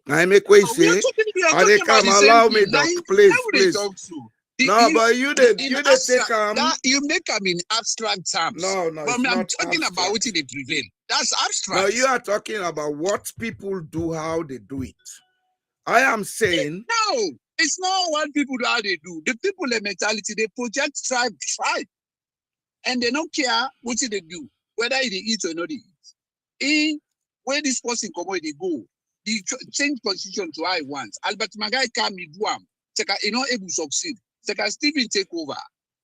I make way say, they come allow me, doc, please. No, but you did take you make them in abstract terms. No, but I'm talking about what they prevail. That's abstract. No, you are talking about what people do, how they do it. I am saying no, it's not what people do, how they do. The people, their mentality, they project tribe, and they don't care what they do, whether they eat or not they eat. Where this person come, where they go. He change constitution to how he wants. Albert Magai come, he do him. He not able to succeed. Stephen take over.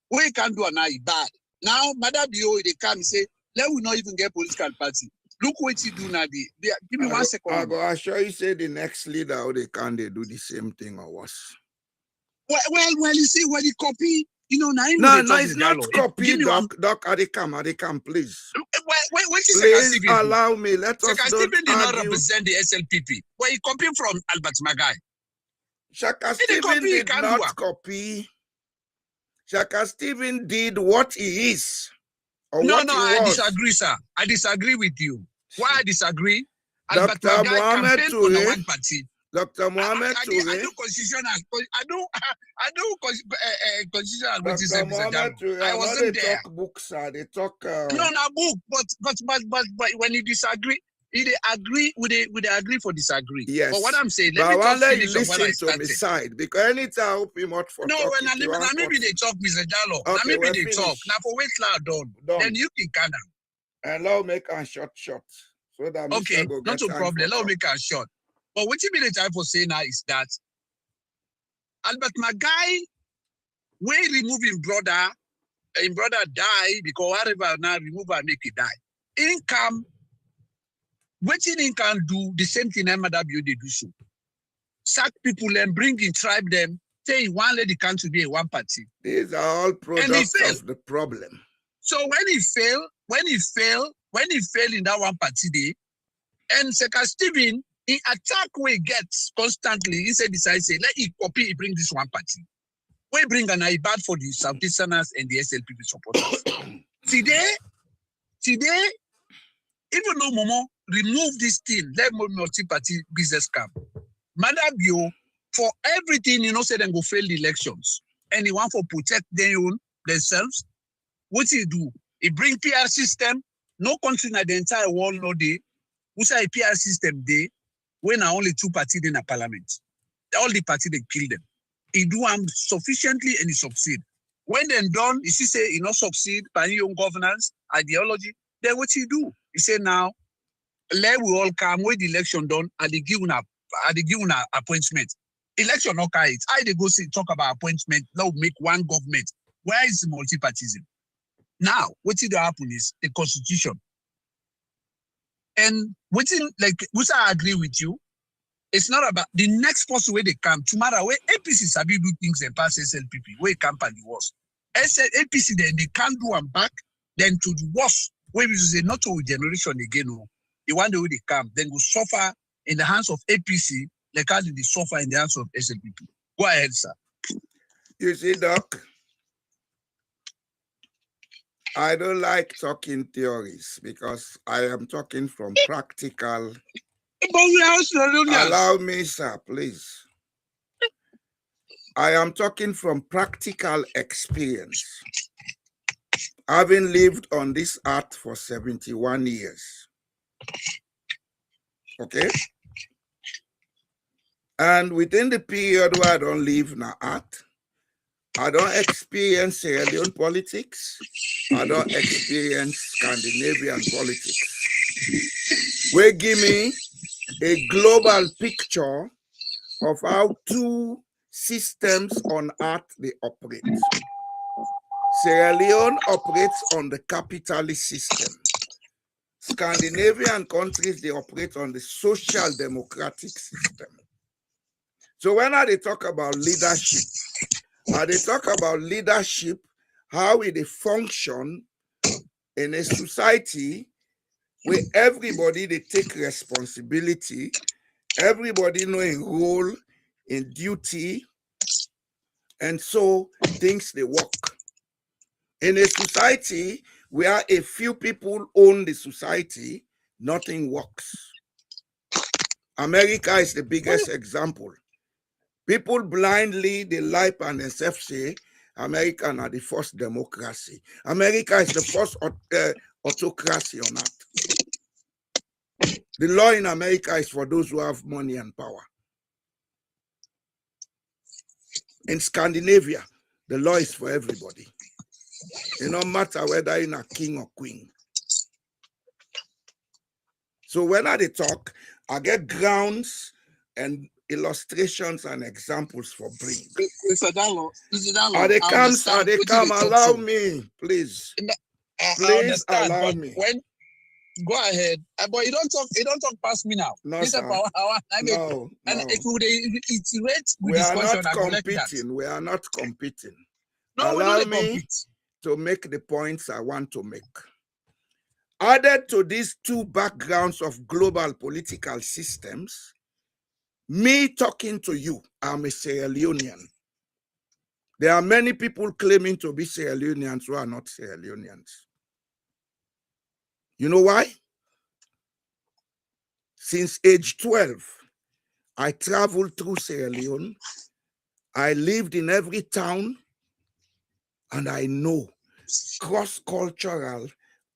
What he can do now is bad. Now, Madam Bio, they come and say, let we not even get political party. Look what he do now. Give me 1 second. I go assure you say the next leader, how they do the same thing or worse. Well, you see, when he copy, now no, it's not copy, Doc, I come, please. Please allow me. Let us Stephen did not represent the SLPP. Where he copied from Albert Magai. Shaka Stephen did not copy. Shaka Stephen did what he is. No, I disagree, sir. I disagree with you. Why I disagree? Albert Dr. Magai Mohamed campaigned on one party. Dr. Mohamed I do constitutional. I do constitutional. Dr. Mohamed I wasn't there. Talk books, they talk. No, book. But when you disagree, they agree. Would they agree for disagree? Yes. But what I'm saying, let me let you listen to my side because anytime I hope you not for. No, when maybe they talk, Mr. Jallo. Okay, now maybe they talk. Now for wait loud done. Then you can come down. And let me make a short. So that okay, not a problem. Let me make a short. But what you mean the time for saying now is that Albert Magai, when remove him brother die because whatever now remove and make it die. Income, what he can do the same thing MW they do so. Sack people and bring in tribe them, say one let the country be a one party. These are all products of the problem. So when he failed, when he failed in that one party day, and Secretary Stephen, he attack we gets constantly. He said, decide, say, let he copy, he bring this one party. We bring an bad for the Southeasterners and the SLPP supporters. Today, even though Momo remove this thing, let multi-party business come. Madabio, for everything, say then go fail the elections. And he want to protect themselves. What he do? He bring PR system. No country in the entire world no day. Who say a PR system day when are only two parties in a parliament. All the parties they kill them. He do them sufficiently and he succeed. When they're done, he say he not succeed by your own governance, ideology, then what he do? He say now, let we all come with the election done and they give an appointment. Election no carry it. I they go see talk about appointment, now make one government. Where is the multi-partyism? Now, what did happen is the constitution. And I agree with you. It's not about the next person where they come. Tomorrow, where APC sabi do things and pass SLPP, where camp and the worst. APC then they can't do them back, then to the worst. Where we say not to generation again. No. The one way they come, then go suffer in the hands of APC, like how they suffer in the hands of SLPP. Go ahead, sir. You see, Doc, I don't like talking theories because I am talking from practical. Allow me, sir, please. I am talking from practical experience. Having lived on this earth for 71 years. Okay? And within the period where I don't live on earth, I don't experience Sierra Leone politics. I don't experience Scandinavian politics. We give me a global picture of how two systems on earth they operate. Sierra Leone operates on the capitalist system. Scandinavian countries, they operate on the social democratic system. So when they talk about leadership, they talk about leadership, how it function in a society where everybody, they take responsibility, everybody know a role in duty, and so things they work. In a society where a few people own the society, nothing works. America is the biggest example. People blindly, they lie and themselves say, America are the first democracy. America is the first autocracy on earth. The law in America is for those who have money and power. In Scandinavia, the law is for everybody. It no matter whether you're a king or queen. So when I talk, I get grounds and illustrations and examples for bring. Mr. Dallo, Are they come? Allow me, please. Please allow me. Go ahead, but you don't talk past me now. No, sir. No. And if we iterate, we are not competing. We are not competing. No, allow we me compete. To make the points I want to make. Added to these two backgrounds of global political systems, me talking to you, I'm a Sierra Leonean. There are many people claiming to be Sierra Leoneans who are not Sierra Leoneans. You know why? Since age 12, I traveled through Sierra Leone. I lived in every town, and I know cross-cultural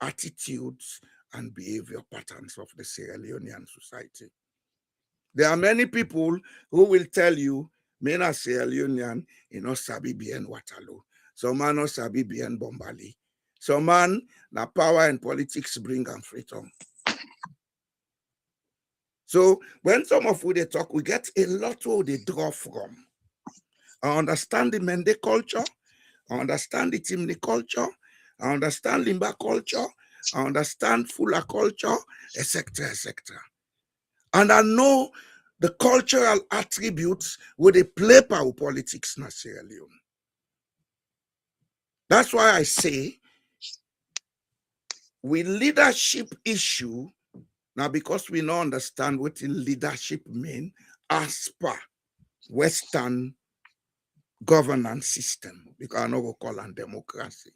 attitudes and behavior patterns of the Sierra Leonean society. There are many people who will tell you, men are Sierra Leonean, sabi bien Waterloo. Some man no sabi bien Bombali. Some man, na power and politics bring and freedom. So when some of we they talk, we get a lot where they draw from. I understand the Mende culture, I understand the Timni culture, I understand Limba culture, I understand Fula culture, etc., etc. And I know the cultural attributes where they play power politics in Sierra Leone. That's why I say with leadership issue, now because we don't understand what leadership mean as per Western governance system, because I know we call it democracy.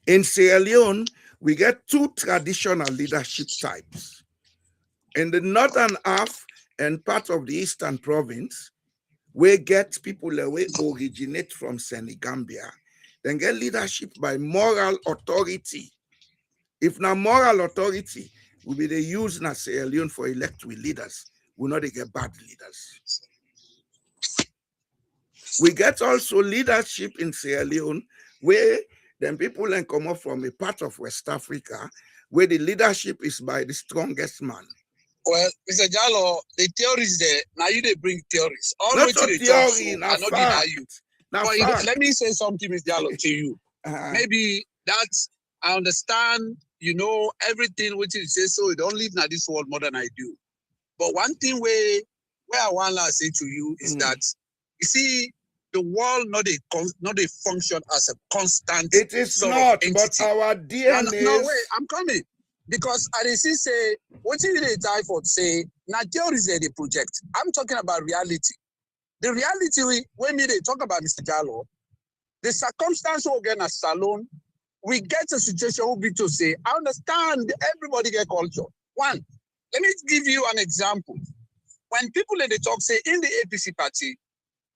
In Sierra Leone, we get two traditional leadership types. In the northern half and part of the eastern province, we get people that originate from Senegambia, then get leadership by moral authority. If now moral authority will be the use in Sierra Leone for elect with leaders, we know they get bad leaders. We get also leadership in Sierra Leone where then people then come up from a part of West Africa where the leadership is by the strongest man. Well, Mr. Jallo, the theories there, now you they bring theories. All Not which a they theory, talk, so I not deny you. But let me say something, Mr. Jallo, to you. Maybe that's, I understand, you know, everything which you say, so you don't live in this world more than I do. But one thing where I want to say to you is that, you see, the world not a function as a constant. It is not, but our DNA. No, wait, I'm coming. Because I see say, what you they die for say, Nigeria is the project. I'm talking about reality. The reality when they talk about Mr. Jallo, the circumstance we get at Salon, we get a situation will be to say, I understand everybody get culture. One, let me give you an example. When people in the talk say in the APC party,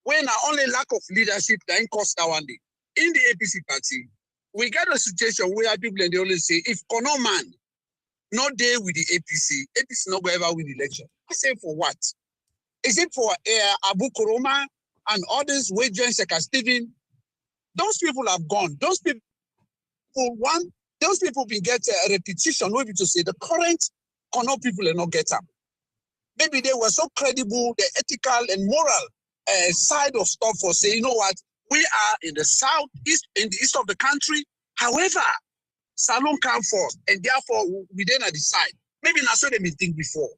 when only lack of leadership then cost that one day. In the APC party, we get a situation where people and they always say, if Kono man not there with the APC not going to ever win the election. I say for what? Is it for Abu Kuroma and others, Wajan Seka Stephen? Those people have gone. Those people will get a repetition, maybe to say the current Kono people are not get up. Maybe they were so credible, the ethical and moral side of stuff for saying, you know what, we are in the southeast, in the east of the country. However, Salon come forth, and therefore we then decide. Maybe not so they may think before.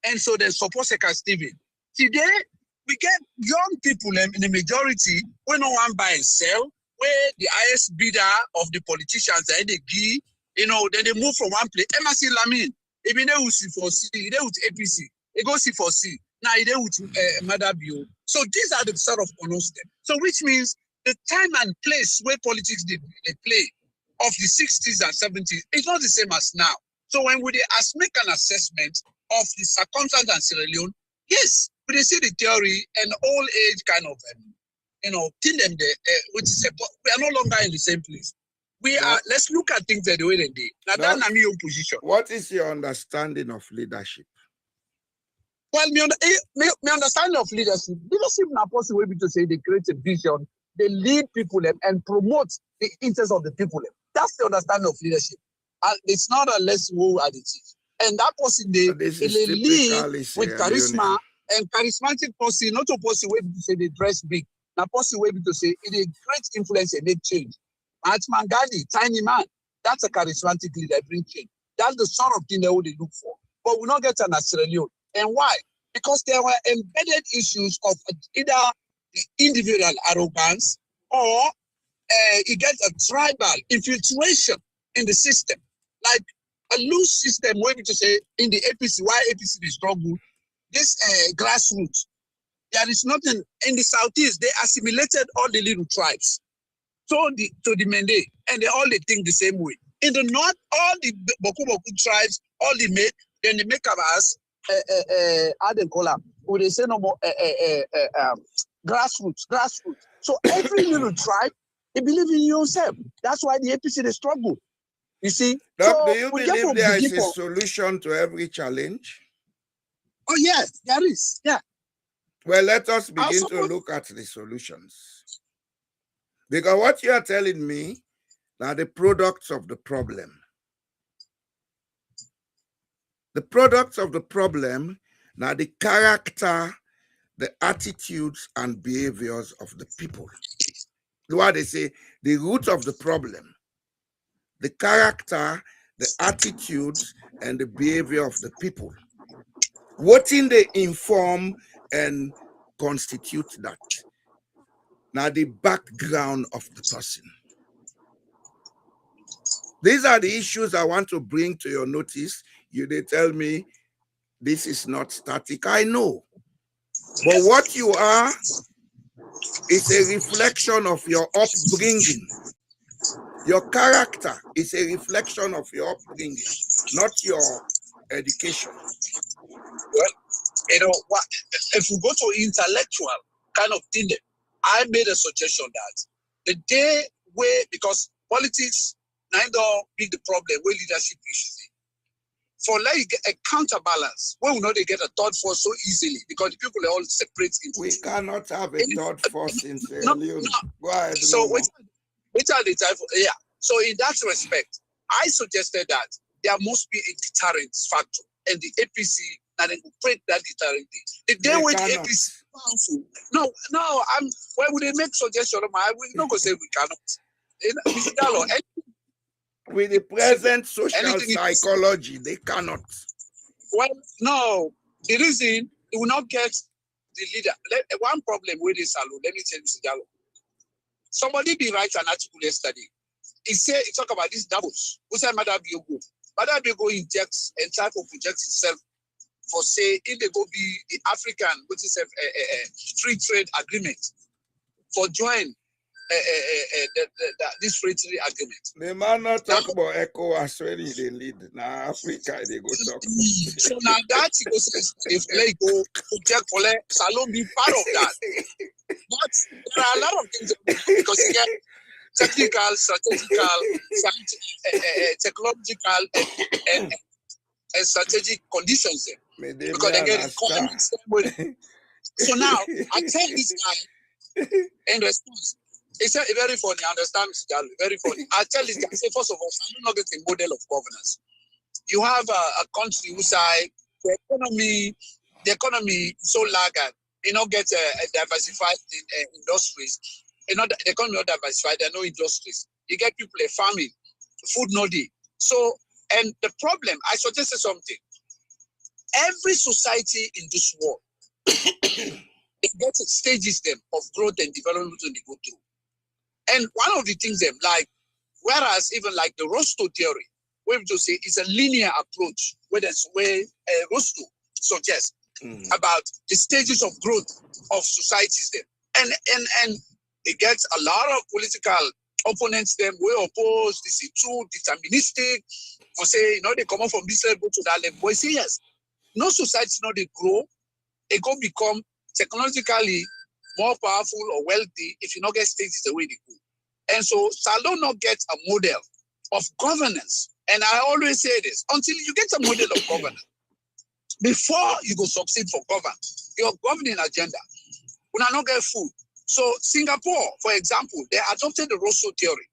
And so they support Seka Stephen. Today, we get young people in the majority when no one buy and sell, where the highest bidder of the politicians are the key, you know, then they move from one place. MSC Lamin, even they will see for C, they with APC, they go see for C. Now they with Madabio. So these are the sort of step. So which means the time and place where politics they play of the 60s and 70s is not the same as now. So when we make an assessment of the circumstance in Sierra Leone, yes, we see the theory and old age kind of, you know, thing them there, which is we are no longer in the same place. We are. Let's look at things the way they did. Now that's my own position. What is your understanding of leadership? Well, my understanding of leadership not possible to say they create a vision, they lead people and promote the interests of the people. That's the understanding of leadership. And it's not a less woe attitude. And that person they lead with charisma and charismatic person, not a person way to say they dress big. Now person way to say it is great influence and make change. Mahatma Gandhi, tiny man, that's a charismatic leader, bring change. That's the sort of thing they would look for. But we not get an Sierra Leone. And why? Because there were embedded issues of either the individual arrogance or it gets a tribal infiltration in the system. Like a loose system, maybe to say in the APC, why APC is struggle, this grassroots. There is nothing in the southeast, they assimilated all the little tribes to the Mende, and they all think the same way. In the north, all the Boku tribes, all the then they make up as how they call them, who they say no more grassroots. So every little tribe, they believe in yourself. That's why the APC they struggle. You see? So do you believe there is a solution to every challenge? Oh yes, there is. Yeah. Well, let us begin to look at the solutions. Because what you are telling me are the products of the problem. The products of the problem are the character, the attitudes and behaviors of the people. What they say, the root of the problem, the character, the attitudes and the behavior of the people. What in they inform and constitute that? Now the background of the person. These are the issues I want to bring to your notice. They tell me this is not static. I know. But what you are is a reflection of your upbringing. Your character is a reflection of your upbringing, not your education. Well, what if we go to intellectual kind of thing, I made a suggestion that the day where, because politics neither be the problem where leadership issues for like a counterbalance, where we know they get a third force so easily because the people are all separate. We cannot have a third force in Sierra Leone. Go ahead. So which are the type of, so in that respect, I suggested that there must be a deterrent factor, and the APC and then break that deterrent. The day when the APC powerful. No, why would they make suggestion? I will not go say we cannot. Mr. Gallo, with the present social psychology, they cannot. Well, no. The reason they will not get the leader. One problem with this salon, let me tell you, Mr. Gallo. Somebody be write an article yesterday. He talk about this doubles. Who said Madam Biogo? Madam Biogo injects and try to project himself for say if they go be the African, which is a free trade agreement for join this free trade agreement. The man not talk about ECOWAS when they lead. Now Africa they go talk. So now that if they go project for Salon be part of that. But there are a lot of things because you get technical, strategical, technological, and strategic conditions there. Because they get economics. So now I tell this guy in response. It's very funny. I understand, Mr. Jallo, very funny. I tell this guy, say, first of all, I do not get a model of governance. You have a country whose the economy so laggard. You know, get diversified industries. You know, the economy not diversified. There are no industries. You get people farming, food no day. So, and the problem, I suggested something. Every society in this world, it gets stages them of growth and development when they go through. And one of the things them like, whereas even like the Rostow theory, we have to say it's a linear approach, where Rostow suggests about the stages of growth of societies there. And it gets a lot of political opponents them we oppose, this is too deterministic, or say, they come up from this level to that level. But I say yes. No society, they grow, they go become technologically more powerful or wealthy if you not get stages the way they go. And so Salon not get a model of governance. And I always say this, until you get a model of governance, before you go succeed for your governing agenda, when I not get food. So Singapore, for example, they adopted the Rostow theory.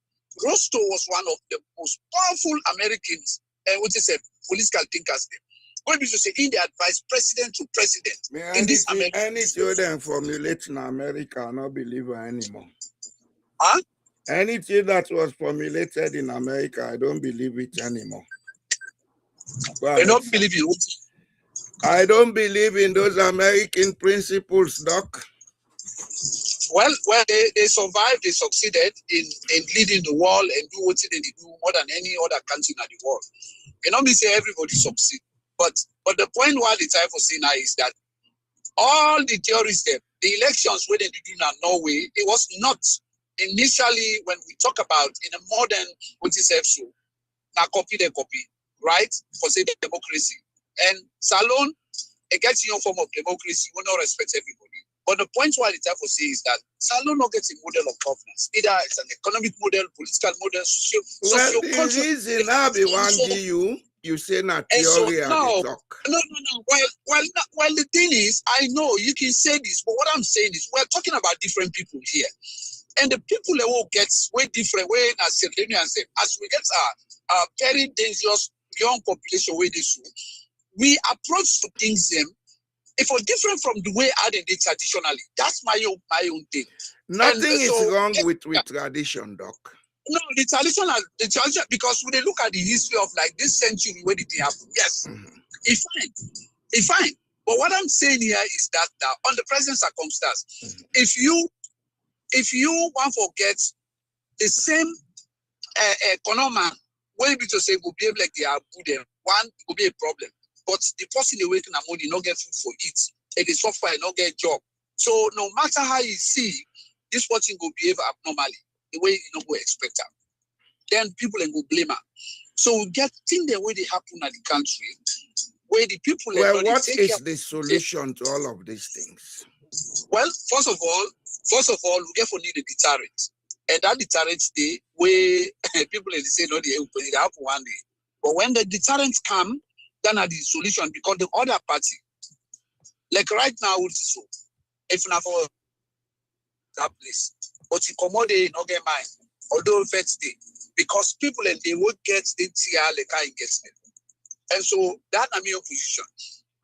Rostow was one of the most powerful Americans, which is a political thinkers there. Going to say in the advice president to president in this America. Any children formulate in America are not believer anymore. Huh? Anything that was formulated in America, I don't believe it anymore. I don't believe you. I don't believe in those American principles, Doc. Well, they survived, they succeeded in leading the world and do what they do more than any other country in the world. You know, me say everybody succeed. But the point why the type of saying now is that all the theories there, the elections where they did in Norway, it was not initially when we talk about in a modern which is so now copy, right? For say the democracy. And Salon, it gets your form of democracy, will not respect everybody. But the point why the type of say is that Salon not gets a model of governance. Either it's an economic model, political model, social. Well, the reason I be one you say not theory and talk. No. Well, the thing is, I know you can say this, but what I'm saying is we're talking about different people here. And the people that will get way different, way as Sierra Leone said, as we get a very dangerous young population way this way, we approach to things them if we're different from the way I did it traditionally. That's my own thing. Nothing is wrong with tradition, Doc. No, the tradition, because when they look at the history of like this century, where did it happen? Yes, it's fine. But what I'm saying here is that on the present circumstance, if you want to get the same economy when people say go behave like they are good, and one could be a problem. But the person they waiting a money, not get food for it, and the software not get job. So no matter how you see, this person go behave abnormally, the way you don't go expect them. Then people and go blame her. So we get things the way they happen at the country, where the people. Well, what is the solution to all of these things? Well, first of all, we get for need a deterrent, and that deterrent day where people they say no, they happen one day. But when the deterrents come, then are the solution because the other party, like right now, so if not for that place, but you commodate not get mine, although first day, because people and they would get the TR like I get it. And so that is my position.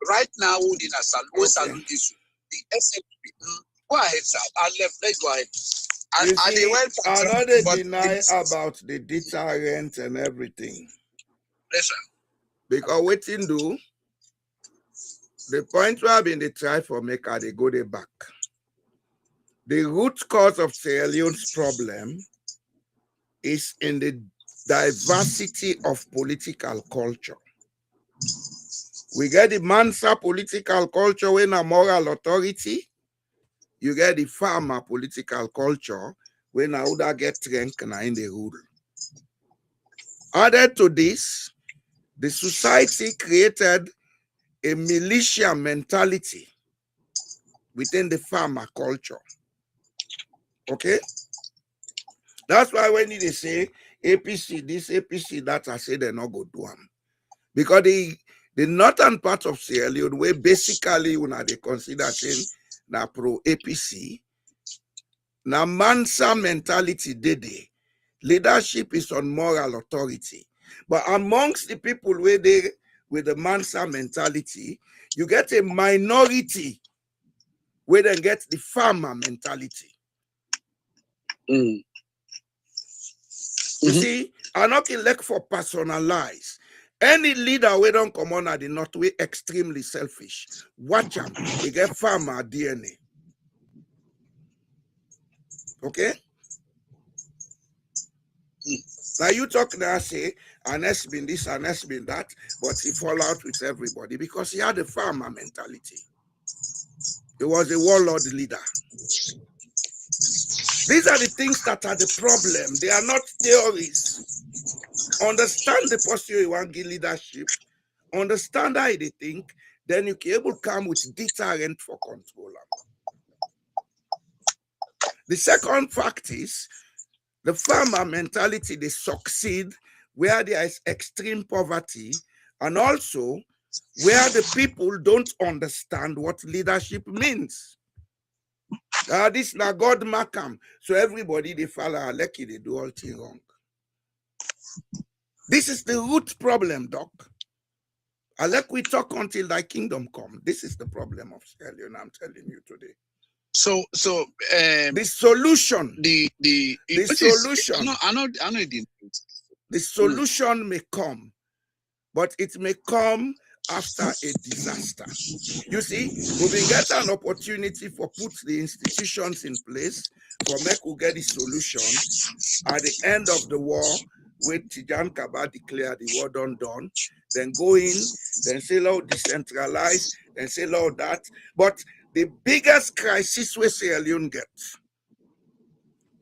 Right now, we in a salute this the SLPP. Go ahead, sir. I left. Let's go ahead. I know they deny about the deterrent and everything. Yes, sir. Because waiting do the point where been they try for make they go they back. The root cause of Sierra Leone's problem is in the diversity of political culture. We get the Mansa political culture when a moral authority. You get the farmer political culture when a would get rank in the rule. Added to this, the society created a militia mentality within the farmer culture. Okay? That's why when they say APC, this APC, that I say they're not going to do them. Because the northern part of Sierra Leone, where basically when they consider saying na pro APC, na Mansa mentality they. Leadership is on moral authority. But amongst the people where they with the Mansa mentality, you get a minority where they get the farmer mentality. Mm. You see, I'm not like for personalize. Any leader we don't come on at the north, we extremely selfish. Watch them, they get farmer DNA. Okay? Now you talk now, say, and has been this and has been that, but he fall out with everybody because he had a farmer mentality. He was a warlord leader. These are the things that are the problem. They are not theories. Understand the posture you want to give leadership. Understand how they think. Then you can able to come with deterrent for control. The second fact is the farmer mentality, they succeed where there is extreme poverty and also where the people don't understand what leadership means. This na God Makam. So everybody they follow Aleki, they do all things wrong. This is the root problem, Doc. Alek we talk until thy kingdom come. This is the problem of Sierra Leone, I'm telling you today. So the solution. The solution. I know the solution may come, but it may come after a disaster. You see, we will get an opportunity for put the institutions in place for make we get the solution at the end of the war, when Tijan Kaba declared the war done, then go in, then say, Lord, decentralize, then say, Lord, that. But the biggest crisis we Sierra Leone gets,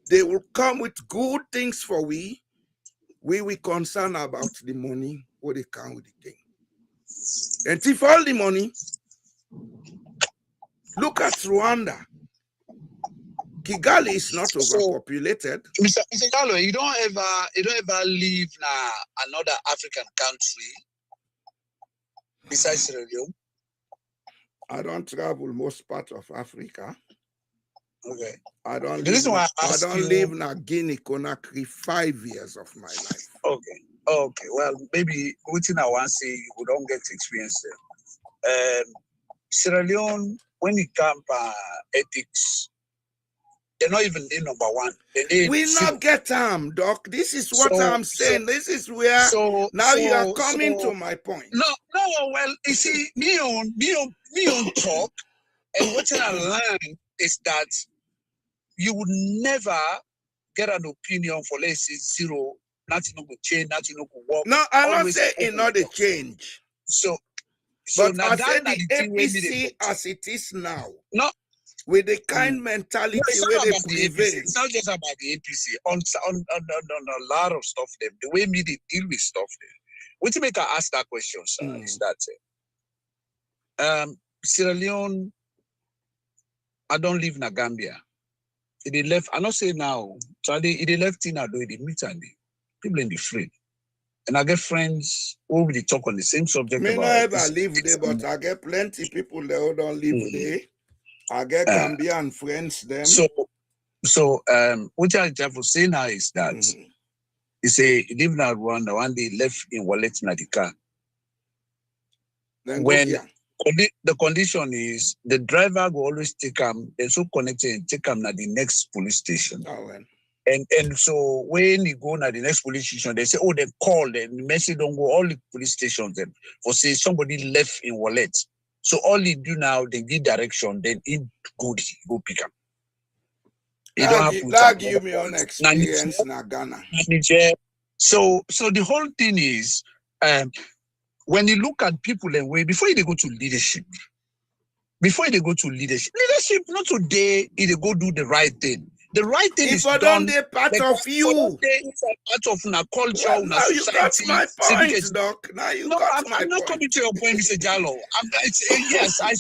they will come with good things for we concern about the money, what they can with the thing. And if all the money, look at Rwanda. Kigali is not overpopulated. Mr. Gallo, you don't ever leave another African country besides Sierra Leone? I don't travel most part of Africa. Okay. I don't live in Guinea Conakry 5 years of my life. Okay. Okay. Well, maybe within I want to say you don't get experience there. Sierra Leone, when it comes ethics, they're not even the number one. We not get them, Doc. This is what I'm saying. This is where you are coming to my point. No. Well, you see, me on talk, and what I learned is that you would never get an opinion for let's say 0 nothing no go change, nothing no go work. No, I not Always say it open not the door. change. So But now I that say na the thing wey me dey APC talk. as it is now, No, with the kind no, mentality it's where not they about the APC. prevail. It's not just about the APC. On a lot of stuff, them the way me they deal with stuff, them. What to make I ask that question, sir, is that Sierra Leone, I don't live in Gambia. They left. I not say now. So they left in Ado. They meet and people in the free. And I get friends who will talk on the same subject Me about. not ever live there, but I get plenty people there who don't live there. I get Gambian friends them. So what I have to say now is that he say he live in Rwanda. One day left in wallet in the car. Then when the condition is the driver will always take him, then so connected and take him at the next police station. Oh, well. And so when you go to the next police station, they say, oh, they call them. The message don't go all the police stations then for say somebody left in wallet. So all you do now, they give direction, then he go pick up. That give me an experience in Ghana. So the whole thing is when you look at people and way before they go to leadership, leadership not today they go do the right thing. The right thing is done. If part of you, it's a part of our culture, well, now you got my point, Doc. Now you got my point. I'm not coming to your point, Mr. Jallo. Yes, I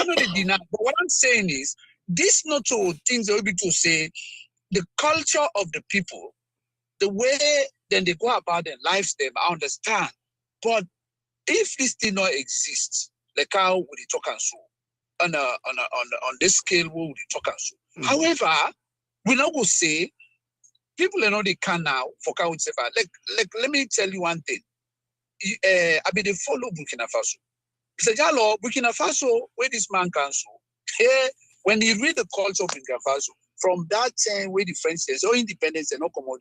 know they deny, but what I'm saying is this not to things are able to say the culture of the people, the way then they go about their lives, them I understand. But if this thing not exists, like how would it talk and so on this scale, what would it talk and so? However, we now go say people are not they can now for count say like let me tell you one thing. I be they follow Burkina Faso. Mr. Jallo, Burkina Faso, where this man can so here when you read the culture of Burkina Faso, from that time where the French says or independence and not common.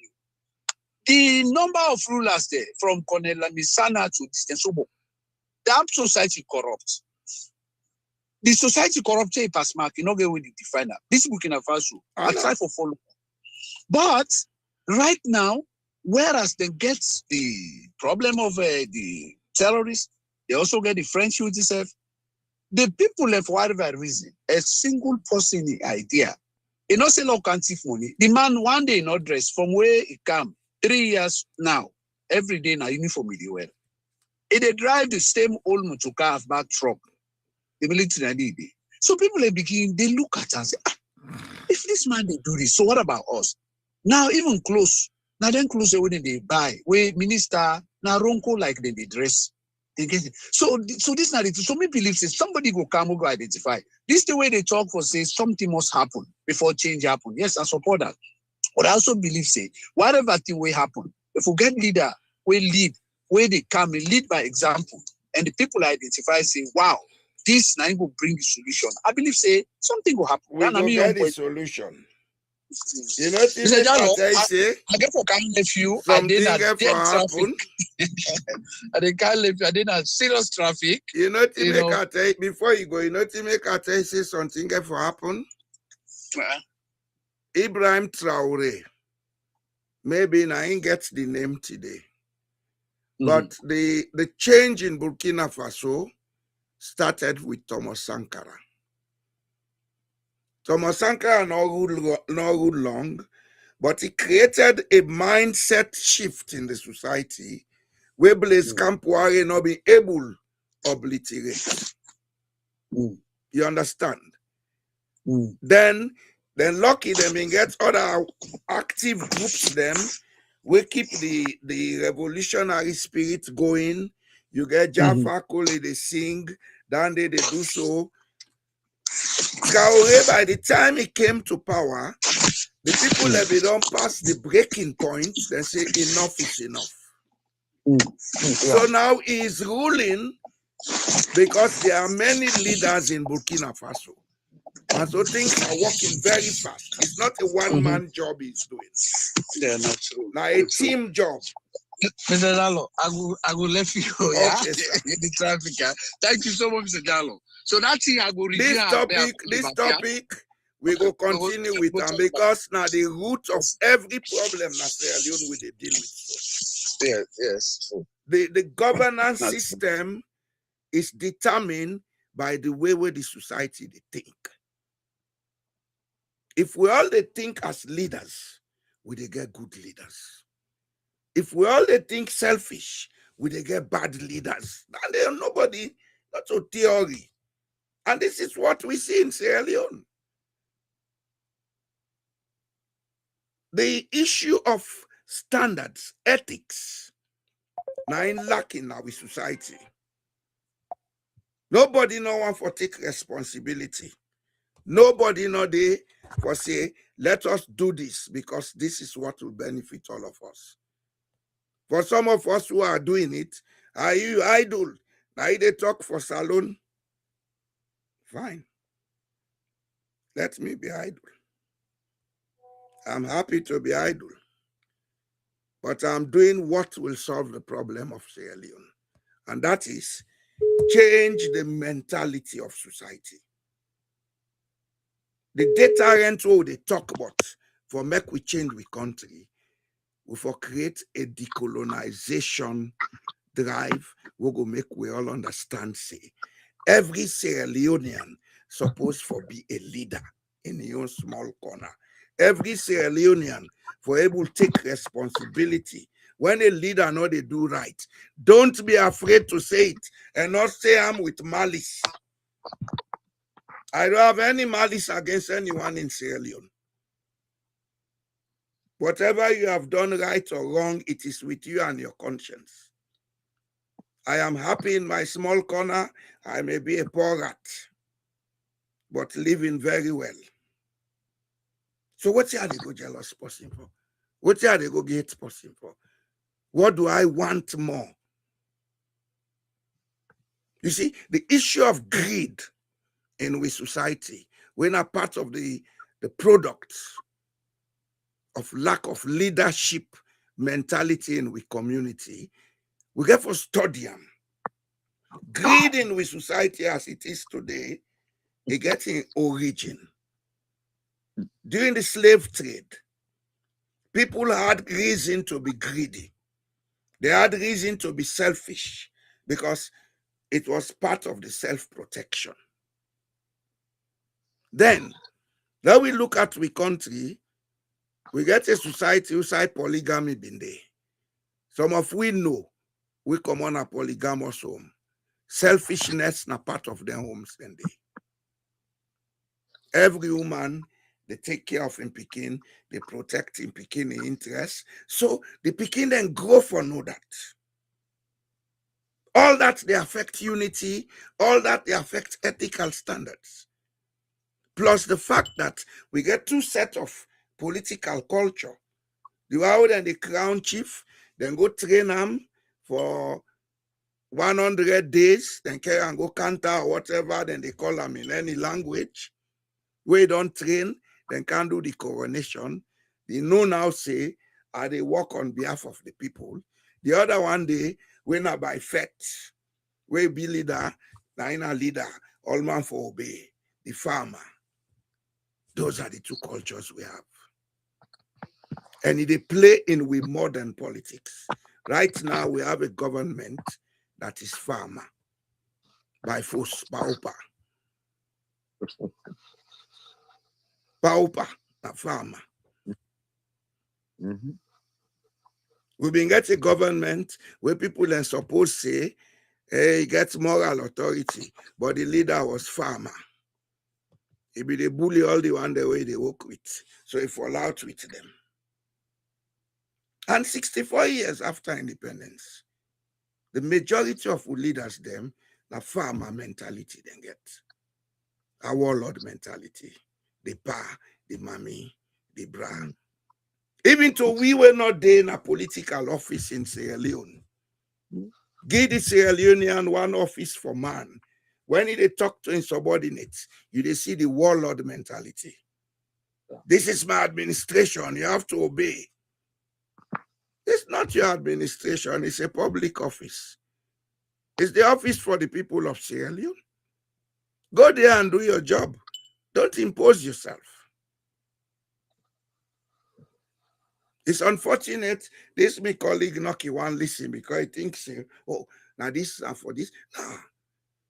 The number of rulers there, from Colonel Misana to Distensobo, that society corrupt. The society corrupt a pass mark, you know, get with the definer. This Burkina Faso, I try for follow. But right now, whereas they get the problem of the terrorists, they also get the French UTSF. The people, for whatever reason, a single person idea. You know, say low can't money. The man one day not dress from where he come. 3 years now, every day now uniform with you. They drive the same old motoka half-back truck. The military need it. So people they begin, they look at and say, if this man they do this, so what about us? Now even close. Now then close when they buy. Where minister now ronco like they dress. They get it. So this narrative, so me believe say somebody go come go identify. This the way they talk for say something must happen before change happen. Yes, I support that. But I also believe say whatever thing will happen, if we get leader, we lead, where they come and lead by example, and the people identify say, wow, this now will bring the solution. I believe say something will happen. We will get the solution. You know, I get for kind nephew, I did not dead traffic. I did not serious traffic. You know, before you go, you know, to make a say something for happen. Ibrahim Traore, maybe I ain't get the name today, but the change in Burkina Faso started with Thomas Sankara. Thomas Sankara not ruled long, but he created a mindset shift in the society where Blaise Compaoré not be able to obliterate. You understand? Then lucky them and get other active groups them. We keep the revolutionary spirit going. You get Jaffa Kole, they sing, then they do so. Traoré, by the time he came to power, the people that they don't pass the breaking point, they say enough is enough. So now he is ruling because there are many leaders in Burkina Faso. And so things are working very fast. It's not a one-man job he's doing. They're not true. Now a team job. Mr. Jallo, I will let you go. Okay, Yeah? In the traffic. Thank you so much, Mr. Jallo. So that's it. I will review This topic We go continue with them because now the root of every problem that Sierra Leone will deal with. So. Yes. The governance system is determined by the way the society they think. If we all they think as leaders, we they get good leaders. If we all they think selfish, we they get bad leaders. And there are nobody, that's a theory. And this is what we see in Sierra Leone. The issue of standards, ethics, now in lacking now with society. Nobody no one for take responsibility. Nobody no they for say, let us do this because this is what will benefit all of us. For some of us who are doing it, are you idle? Now they talk for salon. Fine. Let me be idle. I'm happy to be idle. But I'm doing what will solve the problem of Sierra Leone. And that is change the mentality of society. The deterrent what they talk about for make we change we country, we for create a decolonization drive, we go make we all understand, say, every Sierra Leonean supposed for be a leader in your small corner. Every Sierra Leonean for able to take responsibility. When a leader know they do right, don't be afraid to say it and not say I'm with malice. I don't have any malice against anyone in Sierra Leone. Whatever you have done right or wrong, it is with you and your conscience. I am happy in my small corner. I may be a poor rat, but living very well. So what are they go jealous person for? What are they go get person for? What do I want more? You see, the issue of greed in we society, when a part of the products of lack of leadership mentality in we community, we get for study them. Greed in we society as it is today, it gets in origin. During the slave trade, people had reason to be greedy. They had reason to be selfish because it was part of the self-protection. Then we look at we country, we get a society who say polygamy been there. Some of we know we come on a polygamous home. Selfishness na part of their homes then they. Every woman, they take care of him pikin, they protect him pikin in interest. So the pikin then grow for know that. All that they affect unity, all that they affect ethical standards. Plus the fact that we get two sets of political culture. The one and the crown chief, then go train them for 100 days, then carry and go canter or whatever, then they call them in any language. We don't train, then can't do the coronation. They know now say, they work on behalf of the people. The other one day, we not by fact, we be leader, na leader, all man for obey, the farmer. Those are the two cultures we have. And they play in with modern politics. Right now, we have a government that is farmer by force, pauper. Pauper, a farmer. Mm-hmm. We've been getting a government where people are supposed to say, hey, he gets moral authority, but the leader was farmer. He be the bully all the one the way they work with. So he fall out with them. And 64 years after independence, the majority of leaders them, the farmer mentality they get. A warlord mentality. The pa, the mommy, the bra. Even though we were not there in a political office in Sierra Leone, give the Sierra Leonean one office for man. When they talk to his subordinates, you see the warlord mentality. This is my administration, you have to obey. It's not your administration, it's a public office. It's the office for the people of Sierra Leone. Go there and do your job. Don't impose yourself. It's unfortunate. This my colleague Noki won't listen because he thinks, oh, now this is for this. Nah.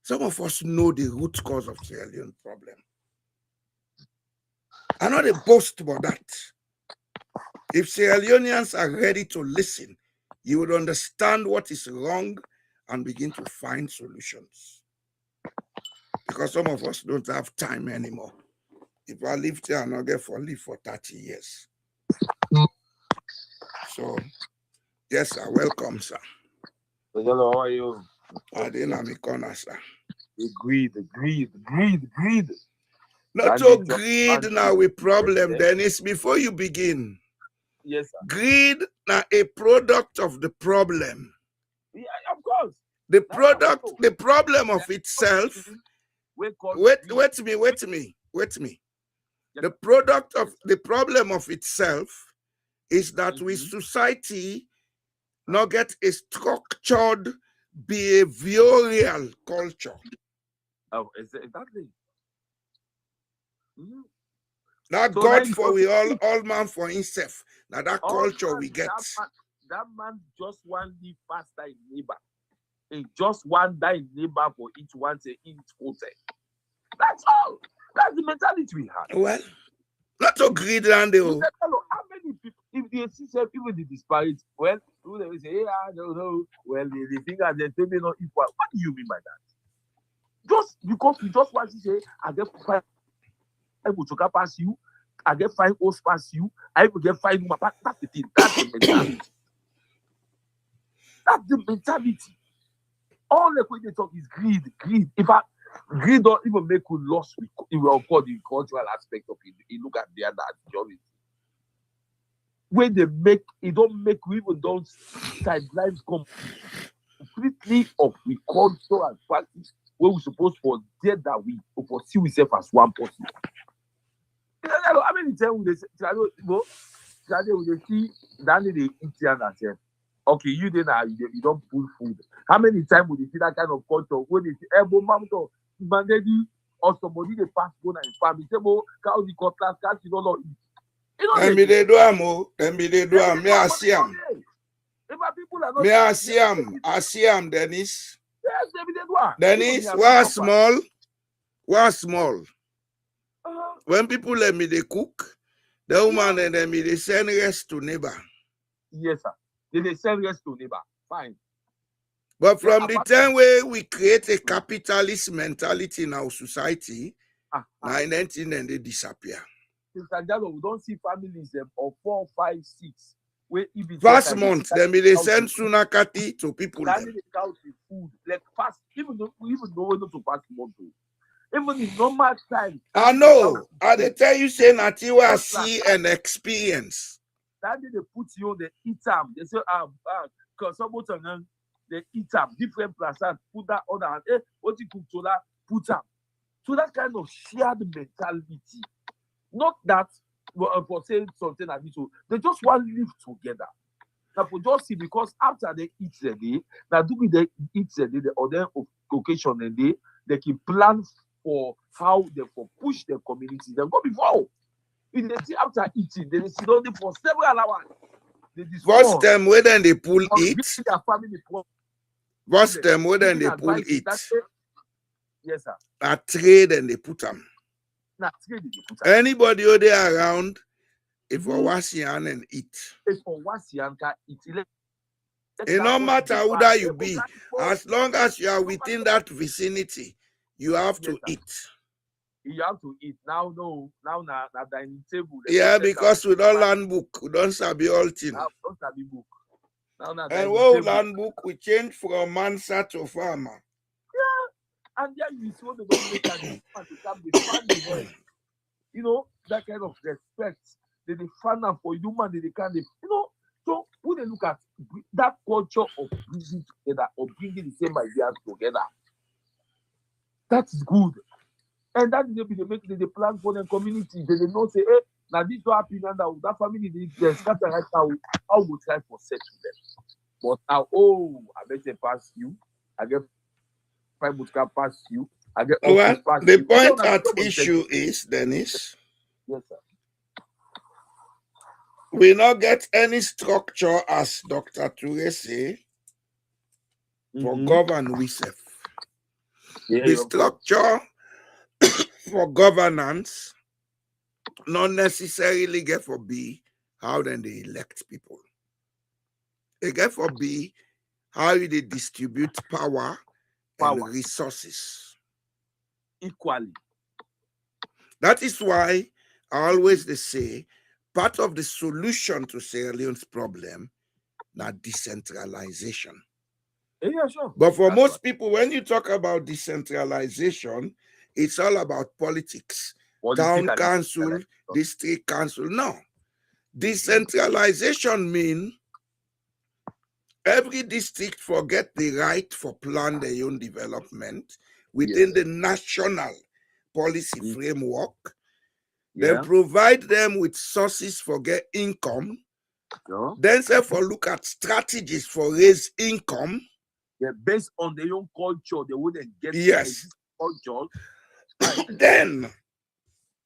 Some of us know the root cause of Sierra Leone problem. I'm not a boast about that. If Sierra Leoneans are ready to listen, you would understand what is wrong and begin to find solutions. Because some of us don't have time anymore. If I live there, I'm not going to live for 30 years. So, yes, sir. Welcome, sir. Hello, how are you? I didn't have a corner, sir. Greed. Not to greed now with problem, Dennis, before you begin. Yes, sir. Greed now a product of the problem. Yeah, of course. The product, the problem of itself. Wait me. The product of the problem of itself is that we society not get a structured behavioral culture. Oh, exactly. Now so God for we all man for himself. Now that culture man, we get. That man just one live faster in neighbor. And just one die in neighbor for each one say each hotel. That's all. That's the mentality we have. Well, not so greedy and they how many people if they see even the disparity, well, they will say, hey, I don't know. Well, they think that they're maybe not equal. What do you mean by that? Just because you just want to say, I get five Buchoka pass you, I get five O's pass you, I will get five Numa. That's the thing. That's the mentality. That's the mentality. All the way they talk is greed. In fact, greed don't even make you lost with of course the cultural aspect of it. You look at the other majority. When they make it don't make you even don't sidelines completely of the culture and practice where we supposed for there that we for see ourselves as one person. How many times they say, they see that they eat and themselves. Okay, you then you don't pull food. How many times would you see that kind of culture when they say, Mandedi or somebody they pass go and farm? They say, cow the cutlass, catch you don't know. Then be they do am. Me I see am. I see am, Dennis. Yes, they do am. Dennis, was small. When people let me they cook, the woman and them they send rest to neighbor. Yes, sir. They send rest to neighbor. Fine. But from the time where we create a capitalist mentality in our society, now in 19 and they disappear. We don't see families of 4, 5, 6. First month, then they send sunakati to people. Food, like fast, even though we not to pass month. Even in normal time. I know. I tell you, say Natiwa see and experience. That day they put you on the eat them. They say, because they eat them, different places, put that on the what you cook to that, put them. So that kind of shared mentality. Not that for saying something like this, they just want to live together. Now, for just see, because after they eat the day, now do they eat the day, or then occasion the day, they can plan for how they for push their community. They go before. In the see after eating, they sit only for several hours. What's them when they pull it? What's them when they pull it? Yes, sir. A trade and they put them. Anybody who they around, if for wasian and eat. If for wasian can eat. It no matter who that you be, as long as you are within that vicinity, you have to eat. You have to eat now. No, now dining table. Yeah, because we don't learn book, we don't sabi all things. Now don't sabi book. Now and what learn book, we change from mansa to farmer. Yeah, and then you see what they don't make and family. You know that kind of respect. They fan for human. They can So when they look at that culture of bringing together or bringing the same ideas together, that is good. And that they plan for the community. They don't say, hey, now this will happen and that family they scatter right now. How would try for set to them? But now, I bet they pass you. I get 5 Butka pass you. I get Well, office the party. point at issue is, Dennis, Yes, sir. we not get any structure, as Dr. Ture say, for govern we self. Yeah, The of course. structure for governance not necessarily get for be how then they elect people. They get for be how they distribute power and resources equally. That is why I always they say part of the solution to Sierra Leone's problem now decentralization. Yeah, sure. But for most people, when you talk about decentralization, it's all about politics. Town council, district council. No. Decentralization means every district forget the right for plan their own development within the national policy framework. Then provide them with sources for get income. Then say for look at strategies for raise income. Yeah, based on their own culture, they wouldn't get culture. Then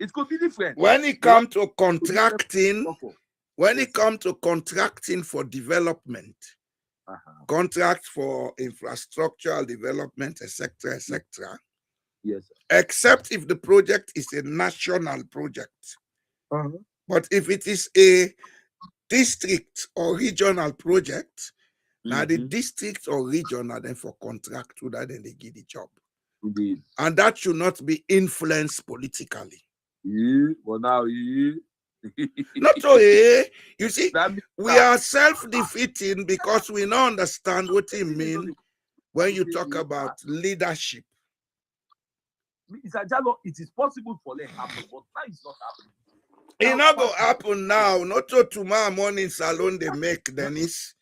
it could be different. When it comes to contracting, for development, contract for infrastructural development, etc., etc. Yes, sir. Except if the project is a national project. But if it is a district or regional project, now the district or region are then for contract to that, then they give the job. Indeed. And that should not be influenced politically. Well, now, not so, you see, we are self-defeating because we don't understand what it means when you talk about leadership. It is possible for them to happen, but now it's not happening. It not go happen now. Not to tomorrow morning salon they make, Dennis.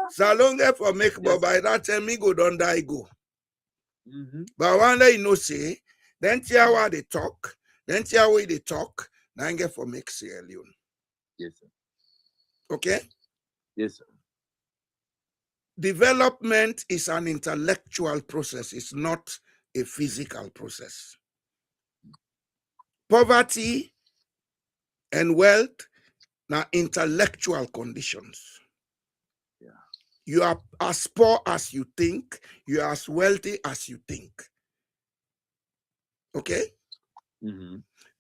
Salon get for make, but by that time me go don't die go. But one day you know say, then tell what they talk, then tell way they talk, now get for make Sierra Leone. Yes, sir. Okay? Yes, sir. Development is an intellectual process, it's not a physical process. Poverty and wealth now intellectual conditions. Yeah. You are as poor as you think, you are as wealthy as you think. Okay?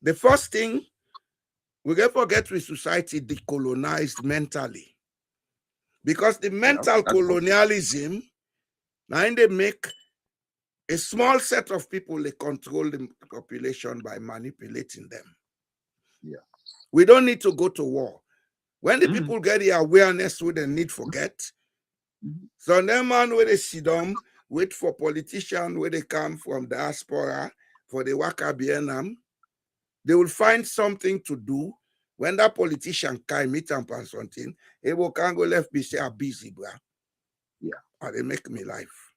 The first thing we get forget with society decolonized mentally. Because the mental colonialism, now they make a small set of people, they control the population by manipulating them. Yeah. We don't need to go to war. When the people get the awareness what they need forget, so them man where they sit down, wait for politicians where they come from diaspora, for the Waka Bienam, they will find something to do. When that politician can meet them or something, they will can't go left be say I'm busy, bro. Yeah. Or they make me life.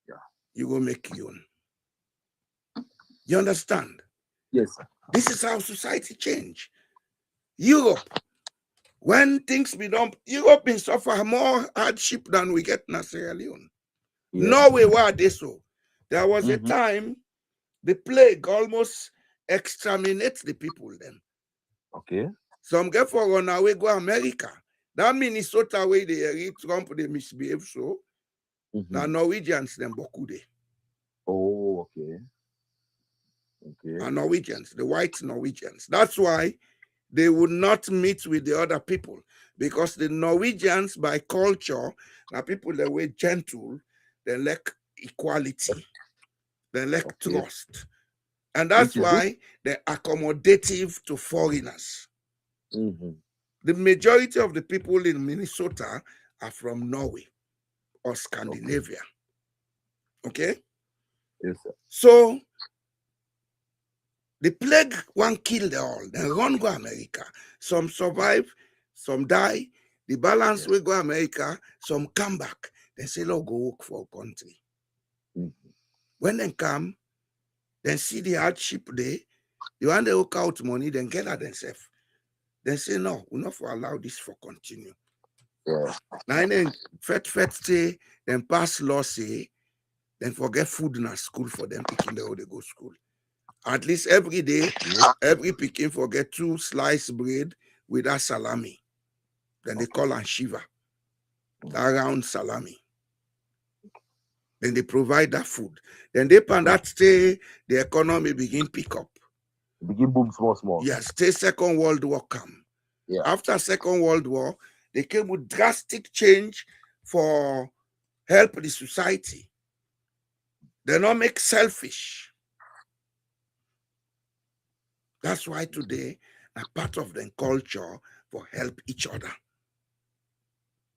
Yeah. You go make you own. You understand? Yes, sir. This is how society change. Europe, when things be done, Europe been suffer more hardship than we get in Sierra Leone. Yeah. Norway, where they so? There was a time the plague almost exterminates the people then. Okay. Some get for run away go America. That Minnesota way they Trump they misbehave so. Now Norwegians them boku de. Oh, okay. Okay. And Norwegians, the white Norwegians. That's why they would not meet with the other people, because the Norwegians by culture are people that were gentle, they lack equality, they lack trust. And that's why they're accommodative to foreigners. The majority of the people in Minnesota are from Norway or Scandinavia. Okay? Yes, sir. So the plague won't kill them all. They run go America. Some survive, some die. The balance will go America. Some come back. They say, "Look, go work for a country." When they come, then see the hardship there. They want to work out money, then get at themselves. Then say, "No, we're not for allow this for continue." Yeah. Now then, fet say, then pass law say, then forget food in a school for them picking the way they go school. At least every day, every picking forget 2 sliced bread with a salami. Then they call and shiva. Around salami. Then they provide that food. Then they pan that stay, the economy begin pick up. Begin boom small. Yes, stay Second World War come. Yeah. After Second World War, they came with drastic change for help the society. They not make selfish. That's why today, a part of the culture for help each other.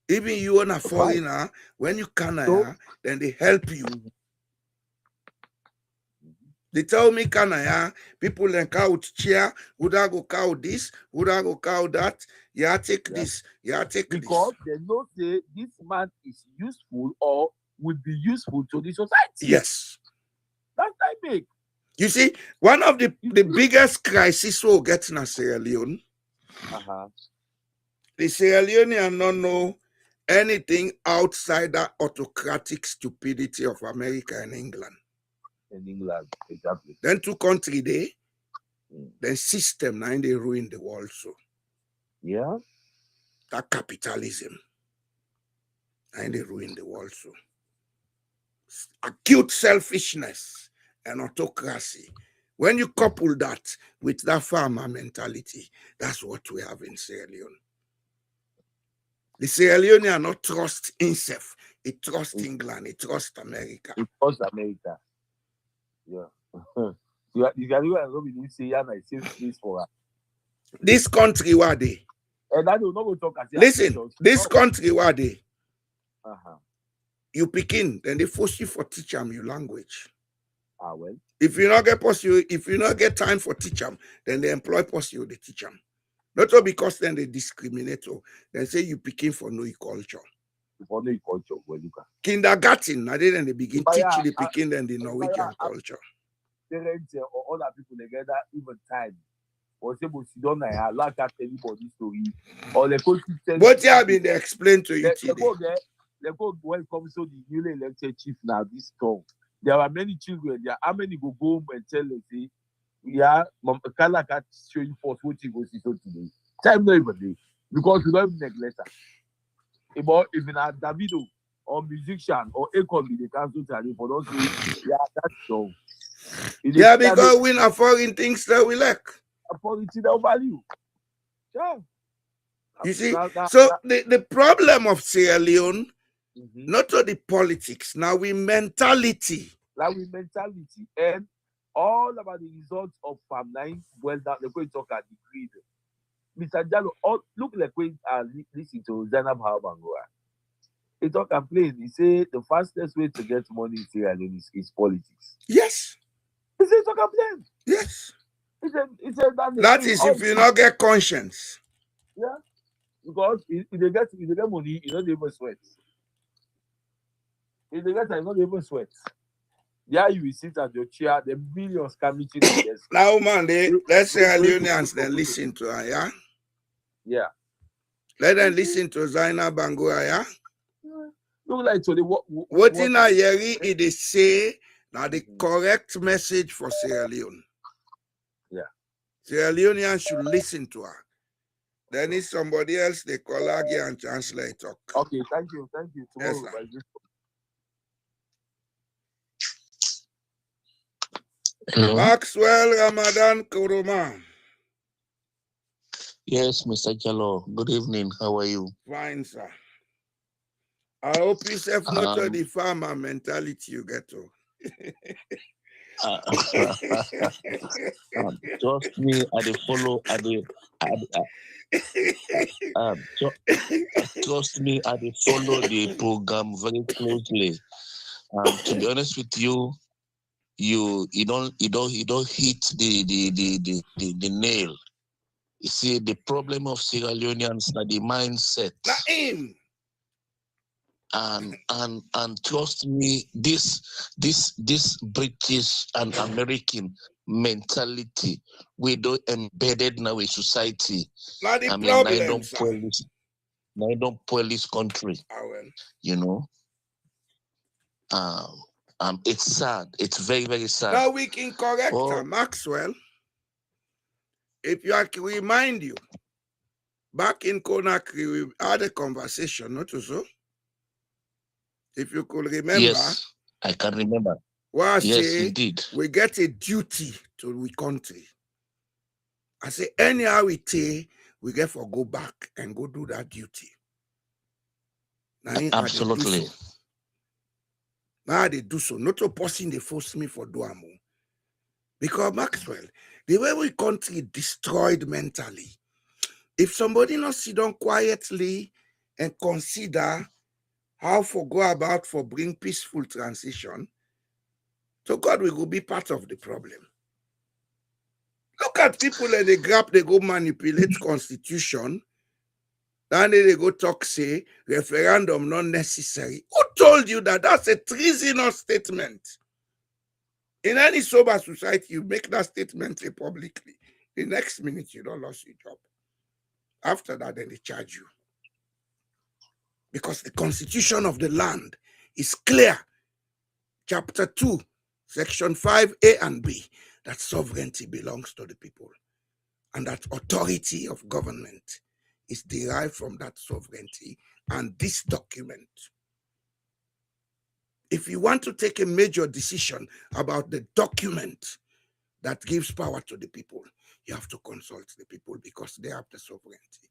Even you and a foreigner, when you come here, then they help you. They tell me, Kanaya, people then cow chair, would I go cow this, would I go cow that? Yeah, take this, yeah, take because this. They know say this man is useful or would be useful to the society. Yes. That's big. You see, one of the biggest crises we'll get in Sierra Leone, the Sierra Leoneans don't know anything outside that autocratic stupidity of America and England. In England, exactly. Then 2 countries there, then system now they ruin the world. So yeah, that capitalism and they ruin the world. So acute selfishness and autocracy. When you couple that with that farmer mentality, that's what we have in Sierra Leone. The Sierra Leone are not trust himself. It trust England. It trust America. It trust America. Yeah. You can even say, yeah, I save space for her. This country, where they? And I don't know what talk. Listen, this country, where they? You begin, then they force you for teach them your language. Well. If you not get time for teach them, then they employ you to teach them. Not all because then they discriminate or then say you picking for no culture. For no culture, well, you can. Kindergarten, now then they begin teach the picking then the Norwegian culture. Parents or other people together even time. Or say, but you don't know, like that anybody story. Or the coach tell. What you have been explained to you today? They go when it comes to the newly elected chief now this term. There are many children. There, how many go home and tell them, say, yeah, Kala can show you for what you go see so today. Time not even day because you don't even neglect her. But if in a Davido or musician or Akon they cancel Charlie for don't say, yeah, that's so. Yeah, because we are foreign things that we lack. Foreign things that value. Yeah. You see, so the problem of Sierra Leone, not to the politics, now we mentality. Like we mentality and all about the results of Farm 9, well, that they're going to talk at the grid. Mr. Jallo, look like we are listening to Zainab Habangoa. He talk and plain. He say the fastest way to get money in Sierra Leone is politics. Yes. He said talk and plain. Yes. He said that is if you not get conscience. Yeah. Because if they get money, you don't even sweat. If they get time, you don't even sweat. Yeah, you will sit at your chair, the millions coming to the desk. Now, man, let's say Leoneans then listen to her, yeah? Yeah. Let them listen to Zainab Bangoa, yeah? Look like to the what in a yeri it is say now the correct message for Sierra Leone. Yeah. Sierra Leoneans should listen to her. Then if somebody else they call her and translate talk. Okay, thank you. Tomorrow, yes, Hello? Maxwell Ramadan Kuruma. Yes, Mr. Jallo. Good evening. How are you? Fine, sir. I hope you have not the farmer mentality you get to. Trust me, trust me, I follow the program very closely. To be honest with you, you don't hit the nail. You see, the problem of Sierra Leoneans are the mindset. And trust me, this British and American mentality we don't embedded now in society. Not the problem, I don't police country. Oh, well. You know. It's sad. It's very, very sad. Now we can correct Oh. Maxwell. If you I can remind you, back in Conakry, we had a conversation, not so? If you could remember. Yes, I can remember. Well, I Yes, say indeed. we get a duty to the country. I say anyhow we take, we get for go back and go do that duty. Now, absolutely. Now they do so. Not a person they force me for doamo. Because Maxwell, the way we country destroyed mentally, if somebody not sit down quietly and consider how for go about for bring peaceful transition, so God will be part of the problem. Look at people and they grab, they go manipulate constitution, then they go talk, say, referendum not necessary. Who told you that? That's a treasonous statement. In any sober society, you make that statement publicly. The next minute, you don't lose your job. After that, then they charge you. Because the constitution of the land is clear. Chapter 2, section 5A and B, that sovereignty belongs to the people. And that authority of government is derived from that sovereignty and this document. If you want to take a major decision about the document that gives power to the people, you have to consult the people because they have the sovereignty.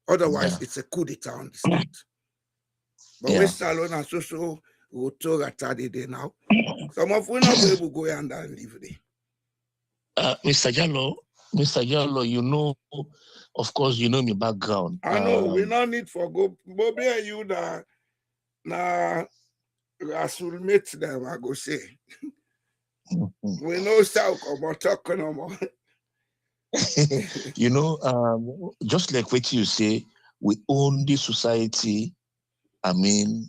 Otherwise, it's a coup d'etat on the state. But we Salon and so go to Ratadi now. Some of we not be able to go and live there. Mr. Jallo, you know, of course, you know my background. I know we no need for go. Bobby and you na Rasul meet them. I go say. We know how come or talk no more. You know, just like what you say, we own this society. I mean,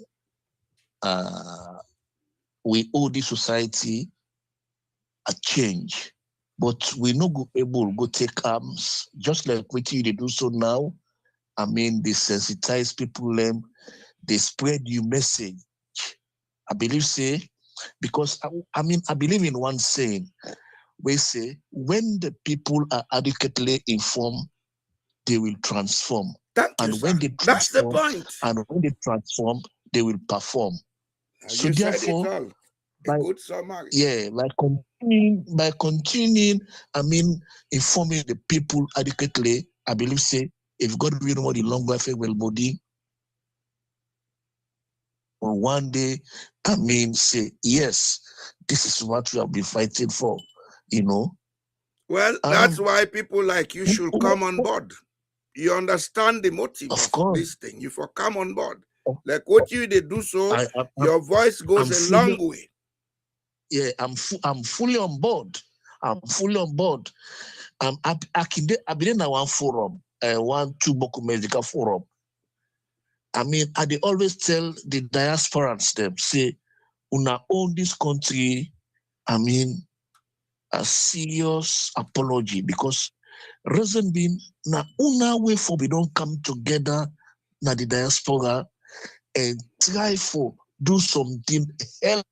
we owe this society a change, but we're not able to go take arms, just like what you do so now. I mean, they sensitize people, they spread your message. I believe, say, because I believe in one saying, we say, when the people are adequately informed, they will transform. When they transform, that's the point. And when they transform, they will perform. So therefore, by continuing, I mean, informing the people adequately, I believe, say, if God will know the long life will body, or one day, I mean, say, yes, this is what we have been fighting for, you know. Well, that's why people like you should come on board. You understand the motive of this thing. You for come on board. Like what you they do so, your voice goes a long way. Yeah, I'm fully on board. I'm fully on board. I've been in one forum, one Boku medical forum. I mean, they always tell the diasporans them, say, una own this country, I mean, a serious apology because reason being, na una way for we don't come together na the diaspora and try for do something help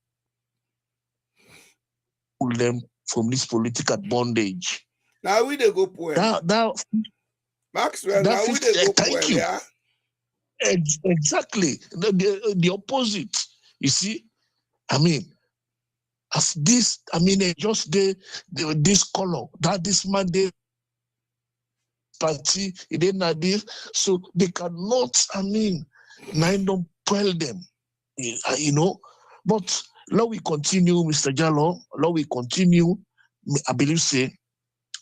them from this political bondage. Now we they go poor. Maxwell, now we they go poor. Yeah? Exactly. The opposite. You see, I mean, as this, I mean, just this color, that this man, they party, it didn't have this, so they cannot, I mean, don't tell them, you know. But now we continue, Mr. Jallo, now we continue, I believe, say,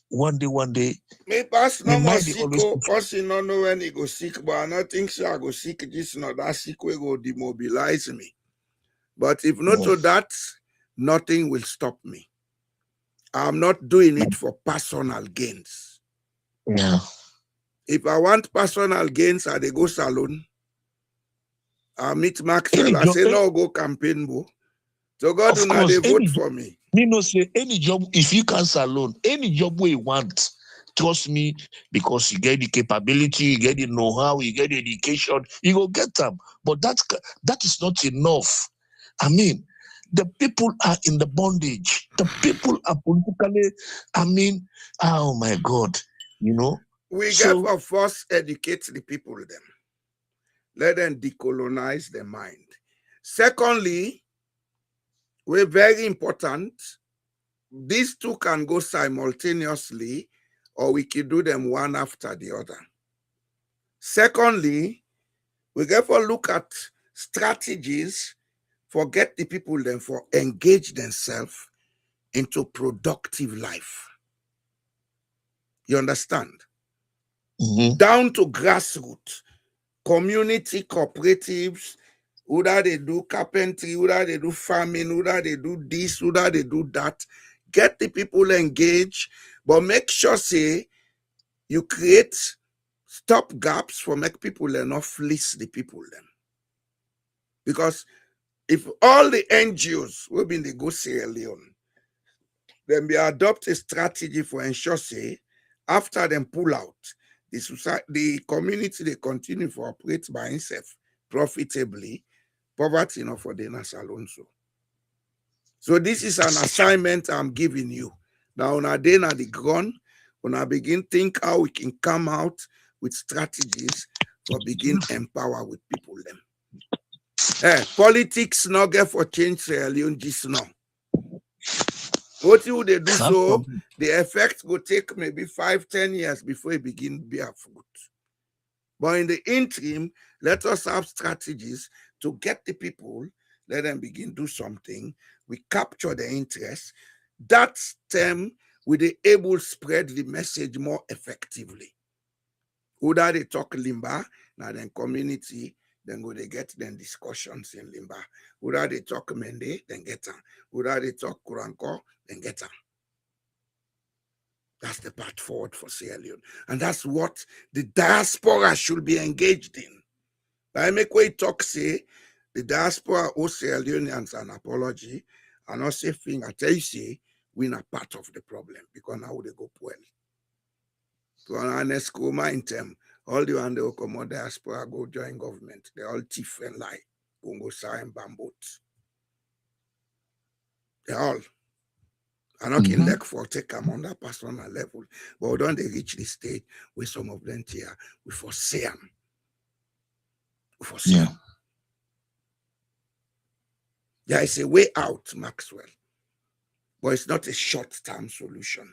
one day. Me pass no more sick, person don't know when he go sick, but I don't think so I go sick, this not that sick will go demobilize me. But if not to that, nothing will stop me. I'm not doing it for personal gains. Yeah. If I want personal gains, I go salon. I meet Maxwell. I say no go campaign, bo. So God do not vote for me. Me no say any job if you can salon, any job we want. Trust me, because you get the capability, you get the know-how, you get the education, you go get them. But that is not enough. I mean, The people are in the bondage. The people are politically, oh my God, We So- get for first educate the people then. Let them decolonize their mind. Secondly, we're very important. These two can go simultaneously, or we can do them one after the other. Secondly, we therefore look at strategies for get the people then for engage themselves into productive life. You understand? Down to grassroots, community cooperatives, whether they do carpentry, whether they do farming, whether they do this, whether they do that. Get the people engaged, but make sure, say, you create stop gaps for make people not fleece the people then. Because if all the NGOs will be in the go Sierra Leone, then we adopt a strategy for ensure, say, after them pull out, the society, the community, they continue to operate by itself profitably, poverty enough for the Nas alone. So this is an assignment I'm giving you. Now, on a day na the ground, when I begin think how we can come out with strategies for begin empower with people them. Politics not get for change Sierra Leone just now. What you they do so, the effect will take maybe 5-10 years before it begin bear fruit. But in the interim, let us have strategies to get the people, let them begin do something. We capture the interest. That time we be able to spread the message more effectively. Whether they talk Limba, now then community, then go they get them discussions in Limba. Whether they talk Mende, then get them. Whether they talk Kuranko, then get them. That's the path forward for Sierra Leone. And that's what the diaspora should be engaged in. I make way talk, say, the diaspora owe Sierra Leoneans an apology, and also thing I tell you, say, we're not part of the problem, because now they go well. To an honest mind them, all the one they come diaspora go join government. They all thief and lie. Go sign bamboo. They all. I'm not in like for take them on that personal level, but don't they reach the stage where some of them here we foresee them. We foresee them. There is a way out, Maxwell, but it's not a short-term solution.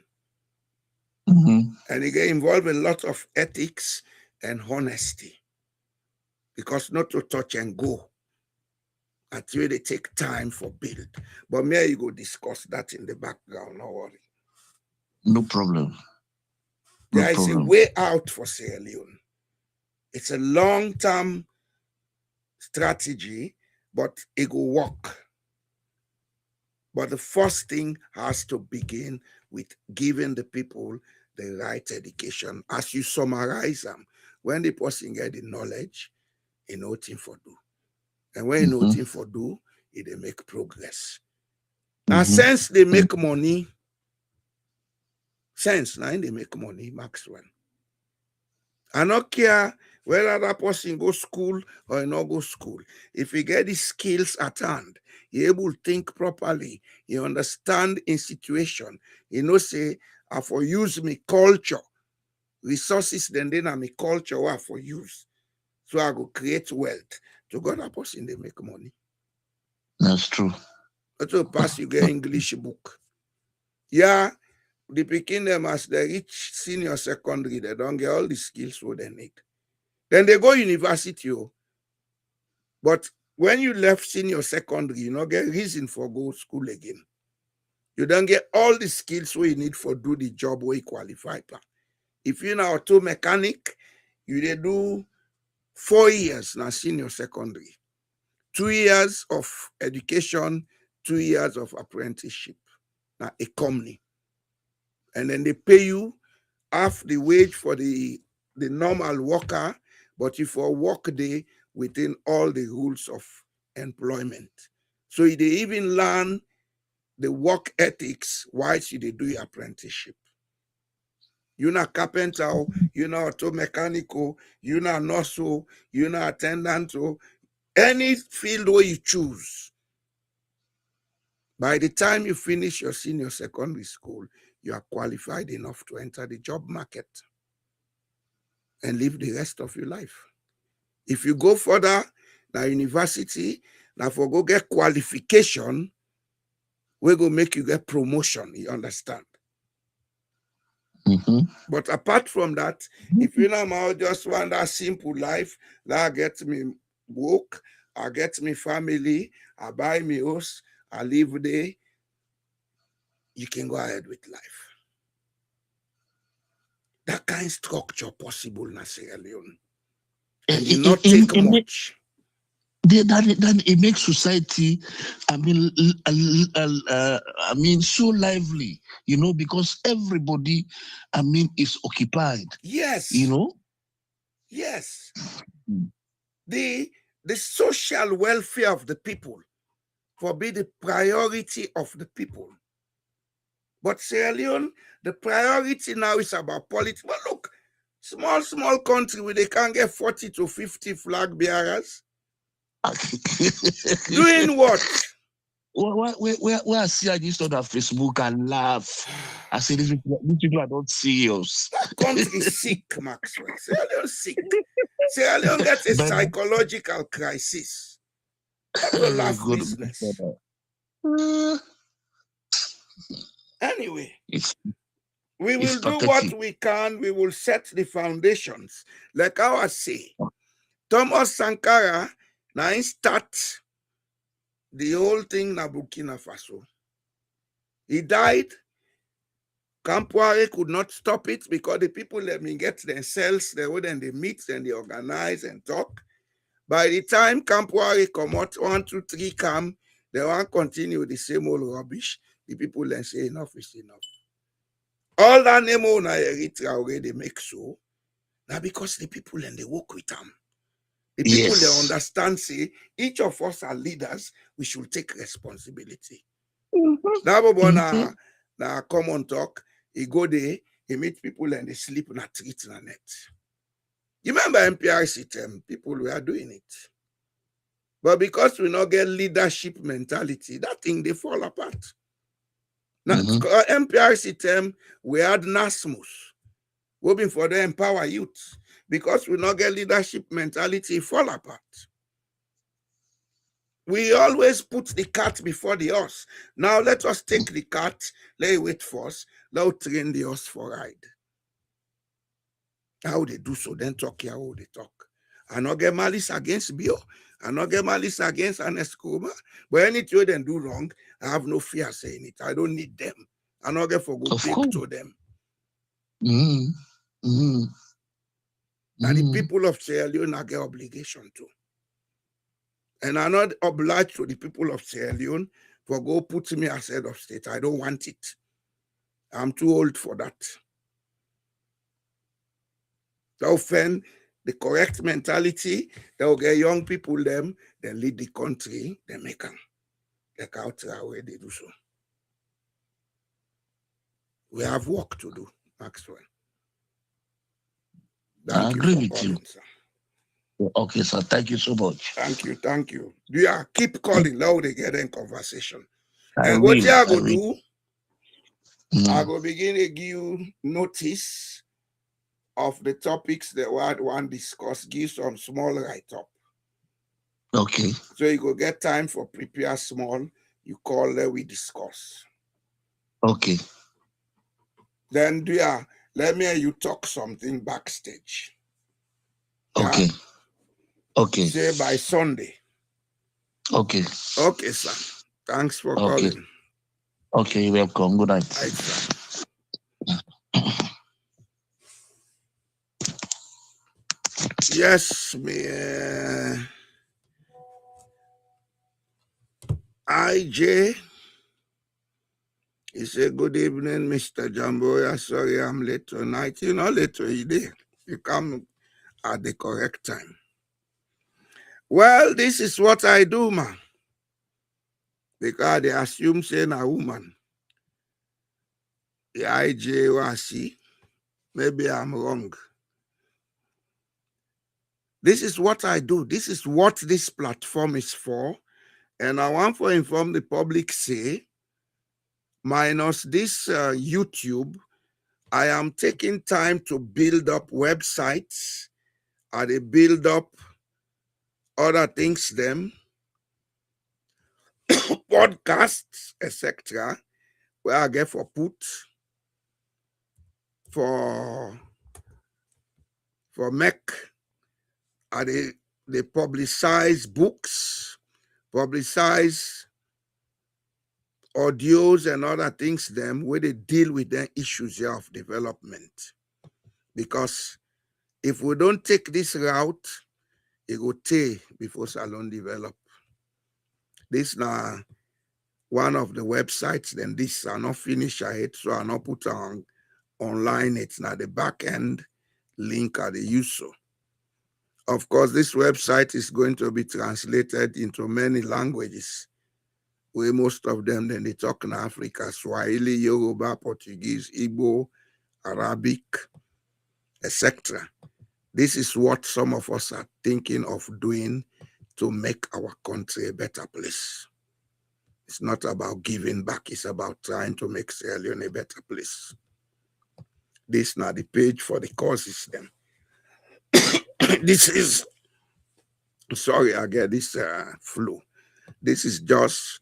And it can involve a lot of ethics and honesty, because not to touch and go. Until they take time for build. But may you go discuss that in the background, no worry. No problem. There is a way out for Sierra Leone. It's a long-term strategy, but it will work. But the first thing has to begin with giving the people the right education. As you summarize them, when the person get the knowledge, he know thing for do. And when he know thing for do, they make progress. Now, since they make money, they make money, Maxwell. I don't care whether that person go school or not go school. If he get the skills at hand, he able to think properly, he understand in situation, he know say, I for use me culture, resources then are me culture what for use. So I go create wealth. To go that person, they make money. That's true. That's a pass you get English book. Yeah, the picking them as they reach senior secondary, they don't get all the skills what they need. Then they go university. But when you left senior secondary, you don't get reason for go school again. You don't get all the skills what you need for do the job where you qualify. If you're an auto mechanic, you they do 4 years now senior secondary. 2 years of education, 2 years of apprenticeship. Now a company. And then they pay you half the wage for the normal worker, but you for work day within all the rules of employment. So they even learn the work ethics whilst you do your apprenticeship. You're not carpenter, you're not auto mechanical, you're not nurse, you're not attendant, any field where you choose. By the time you finish your senior secondary school, you are qualified enough to enter the job market and live the rest of your life. If you go further, now university, now for go get qualification, we go make you get promotion, you understand? But apart from that, if you know just want that simple life, that gets me work, I get me family, I buy me house, I live there, you can go ahead with life. That kind of structure possible in Sierra Leone. And it not take much. Then it makes society, I mean, so lively, you know, because everybody, I mean, is occupied. Yes. You know? Yes. The social welfare of the people will be the priority of the people. But Sierra Leone, the priority now is about politics. But look, small country where they can get 40 to 50 flag bearers. Doing what? Where I see I just on Facebook and laugh. I say these people are not serious. That country is sick, Maxwell. Sierra Leone sick. Sierra Leone gets a psychological crisis. Not a laugh business. Anyway, we will do what we can. We will set the foundations. Like how I say, Thomas Sankara now start the whole thing in Burkina Faso. He died. Kampuare could not stop it because the people let me get themselves there, then they meet and they organize and talk. By the time Kampuare come out, 1, 2, 3 come, they won't continue the same old rubbish. The people then say enough is enough. All that name on Eritrea already make so. Now because the people and they work with them. The people they understand, say, each of us are leaders, we should take responsibility. Now, come on talk, he go there, he meet people and they sleep in a treat in a net. You remember MPRC term, people were doing it. But because we not get leadership mentality, that thing, they fall apart. Now, MPRC term, we had NASMUS, hoping for the empower youth. Because we not get leadership mentality, fall apart. We always put the cat before the horse. Now let us take the cat, let it wait for us, let us train the horse for ride. How they do so, then talk here how they talk. I not get malice against Bio, I not get malice against Anescoba, but anything they do wrong, I have no fear saying it. I don't need them. I not get for go big to them. And the people of Sierra Leone get obligation to. And I'm not obliged to the people of Sierra Leone for go put me as head of state. I don't want it. I'm too old for that. So often, the correct mentality, they'll get young people them, they lead the country, they make them. Like out where they do so. We have work to do, Maxwell. I agree with you. Sir. Okay, sir. Thank you so much. Thank you. Yeah, keep calling. Now they get in conversation. I what you are going to do, I go begin to give you notice of the topics that we want to discuss. Give some small write-up. Okay. So you go get time for prepare small. You call there, we discuss. Okay. Then let me hear you talk something backstage. Okay. Okay. Say by Sunday. Okay. Okay, sir. Thanks for calling. Okay, welcome. Good night. Right, sir. Yes, me. IJ. He said, good evening, Mr. Jamboya. Sorry, I'm late tonight. You're not late today. You come at the correct time. Well, this is what I do, man. Because they assume saying a woman. The IJ was see. Maybe I'm wrong. This is what I do. This is what this platform is for. And I want to inform the public, say, minus this YouTube, I am taking time to build up websites. I build up other things, them, podcasts, etc., where I get for put for make. They publicize books, publicize audios and other things, them where they deal with the issues here of development. Because if we don't take this route, it will take before Salon develop. This now one of the websites, then this are not finished yet, so I not put on online. It's now the back end link at the user. Of course, this website is going to be translated into many languages, where most of them then they talk in Africa: Swahili, Yoruba, Portuguese, Igbo, Arabic, etc. This is what some of us are thinking of doing to make our country a better place. It's not about giving back, it's about trying to make Sierra Leone a better place. This is not the page for the courses then. This is, sorry, I get this flu. This is just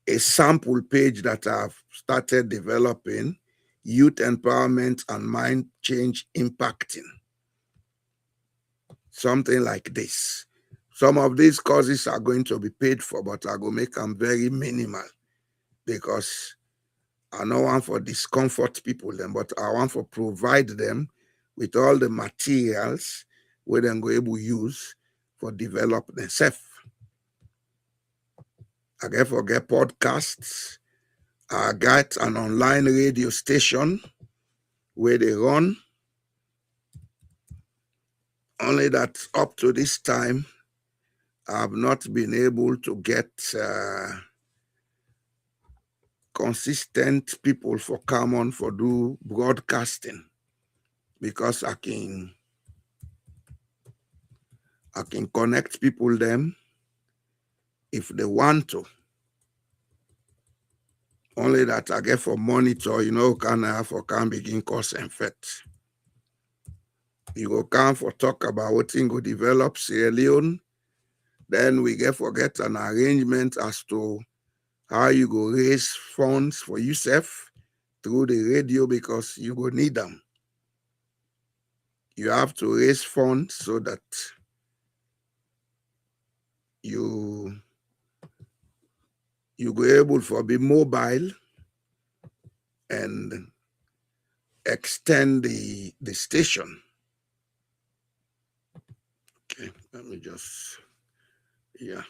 a sample page that I've started developing: youth empowerment and mind change impacting. Something like this. Some of these courses are going to be paid for, but I go make them very minimal, because I don't want for discomfort people them, but I want to provide them with all the materials where they go able to use for develop themselves. I get podcasts. I got an online radio station where they run. Only that up to this time, I've not been able to get consistent people for come on for do broadcasting, because I can connect people them if they want to. Only that I get for monitor, can I for can begin cause and effect. You go come for talk about what thing go develop Sierra Leone, then we get an arrangement as to how you go raise funds for yourself through the radio, because you go need them. You have to raise funds so that you go able for be mobile and extend the station. Okay, let me just, yeah.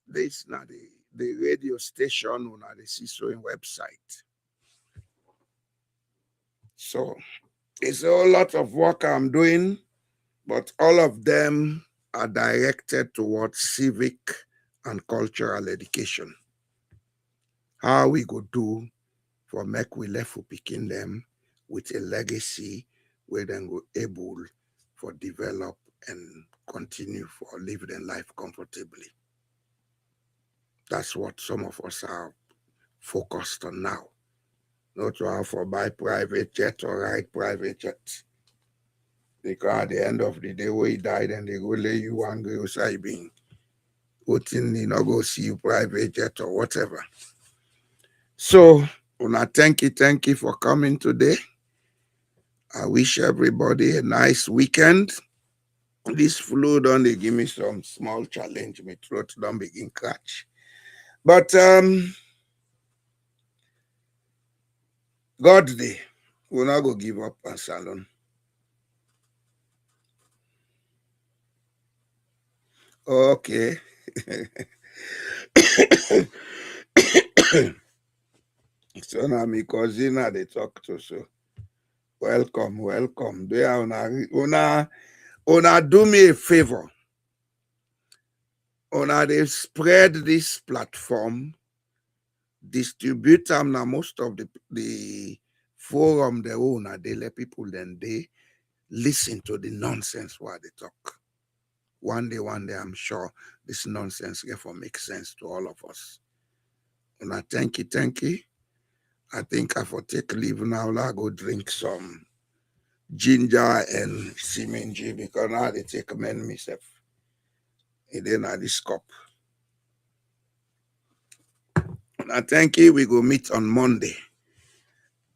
This is not the radio station on the CISOing website. So it's a whole lot of work I'm doing, but all of them are directed towards civic and cultural education. How we go do for make we left for picking them with a legacy where they go able for develop and continue for live their life comfortably. That's what some of us are focused on now. Not to have for buy private jet or ride private jet. Because at the end of the day, when he died and they go lay you one go side being, you not go see you private jet or whatever. So, Una, thank you for coming today. I wish everybody a nice weekend. This flu don't they give me some small challenge. My throat don't begin catch. But God day, we'll not go give up on Salon. Okay. So now my cousin they talk to so. Welcome, welcome. They are una do me a favor. Una they spread this platform, distribute them now most of the forum they own, they let people then they listen to the nonsense while they talk. One day, I'm sure this nonsense therefore makes sense to all of us. Una thank you. I think I for take leave now. I go drink some ginger and simenji because now they take men myself. And then I this cup. Now thank you. We go meet on Monday.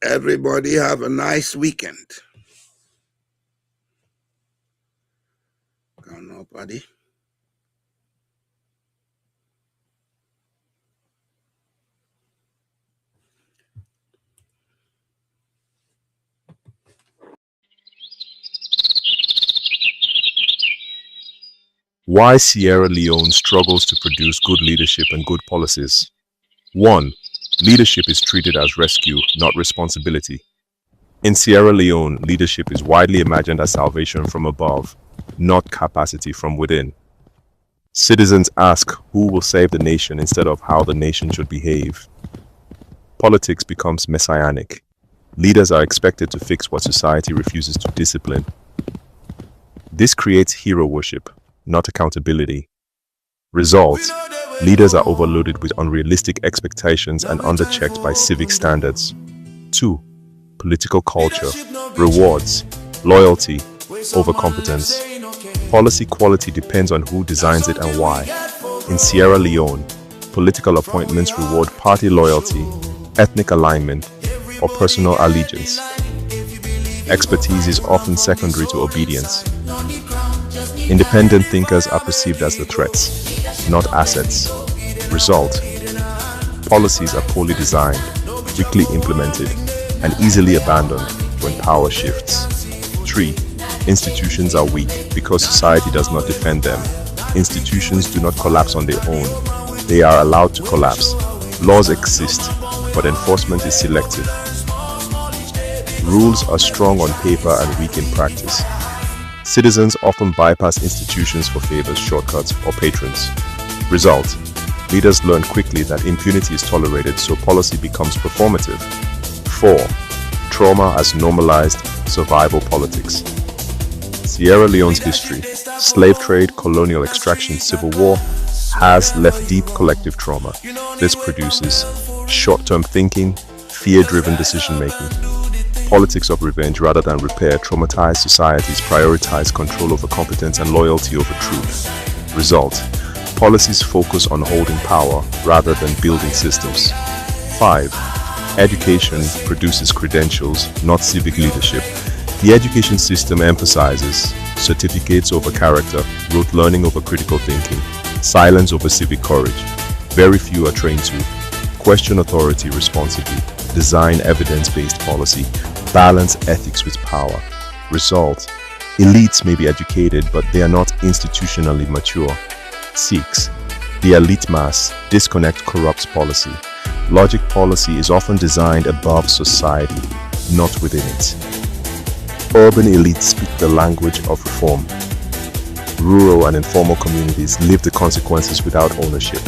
Everybody have a nice weekend. Come on, buddy. Why Sierra Leone struggles to produce good leadership and good policies. 1. Leadership is treated as rescue, not responsibility. In Sierra Leone, leadership is widely imagined as salvation from above, not capacity from within. Citizens ask who will save the nation instead of how the nation should behave. Politics becomes messianic. Leaders are expected to fix what society refuses to discipline. This creates hero worship, not accountability. Result: leaders are overloaded with unrealistic expectations and underchecked by civic standards. 2. Political culture, rewards, loyalty, over competence. Policy quality depends on who designs it and why. In Sierra Leone, political appointments reward party loyalty, ethnic alignment, or personal allegiance. Expertise is often secondary to obedience. Independent thinkers are perceived as the threats, not assets. Result: policies are poorly designed, weakly implemented, and easily abandoned when power shifts. 3. Institutions are weak because society does not defend them. Institutions do not collapse on their own. They are allowed to collapse. Laws exist, but enforcement is selective. Rules are strong on paper and weak in practice. Citizens often bypass institutions for favors, shortcuts, or patrons. Result: leaders learn quickly that impunity is tolerated, so policy becomes performative. 4. Trauma as normalized survival politics. Sierra Leone's history, slave trade, colonial extraction, civil war, has left deep collective trauma. This produces short-term thinking, fear-driven decision-making. Politics of revenge rather than repair traumatized societies prioritize control over competence and loyalty over truth. Result: policies focus on holding power rather than building systems. 5. Education produces credentials, not civic leadership. The education system emphasizes certificates over character, rote learning over critical thinking, silence over civic courage. Very few are trained to question authority responsibly, design evidence-based policy, balance ethics with power. Result: elites may be educated, but they are not institutionally mature. 6. The elite mass disconnect corrupts policy. Logic policy is often designed above society, not within it. Urban elites speak the language of reform. Rural and informal communities live the consequences without ownership.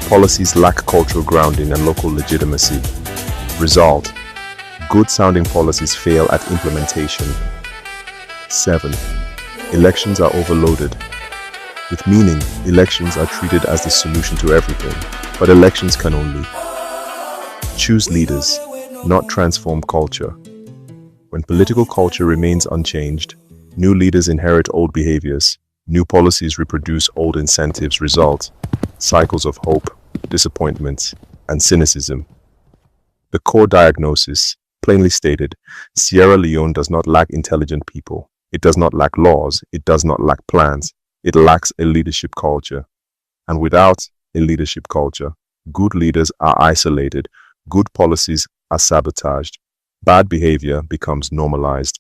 Policies lack cultural grounding and local legitimacy. Result: good-sounding policies fail at implementation. 7. Elections are overloaded. With meaning, elections are treated as the solution to everything, but elections can only choose leaders, not transform culture. When political culture remains unchanged, new leaders inherit old behaviors, new policies reproduce old incentives. Result: cycles of hope, disappointment, and cynicism. The core diagnosis, plainly stated: Sierra Leone does not lack intelligent people. It does not lack laws. It does not lack plans. It lacks a leadership culture. And without a leadership culture, good leaders are isolated, good policies are sabotaged, bad behavior becomes normalized.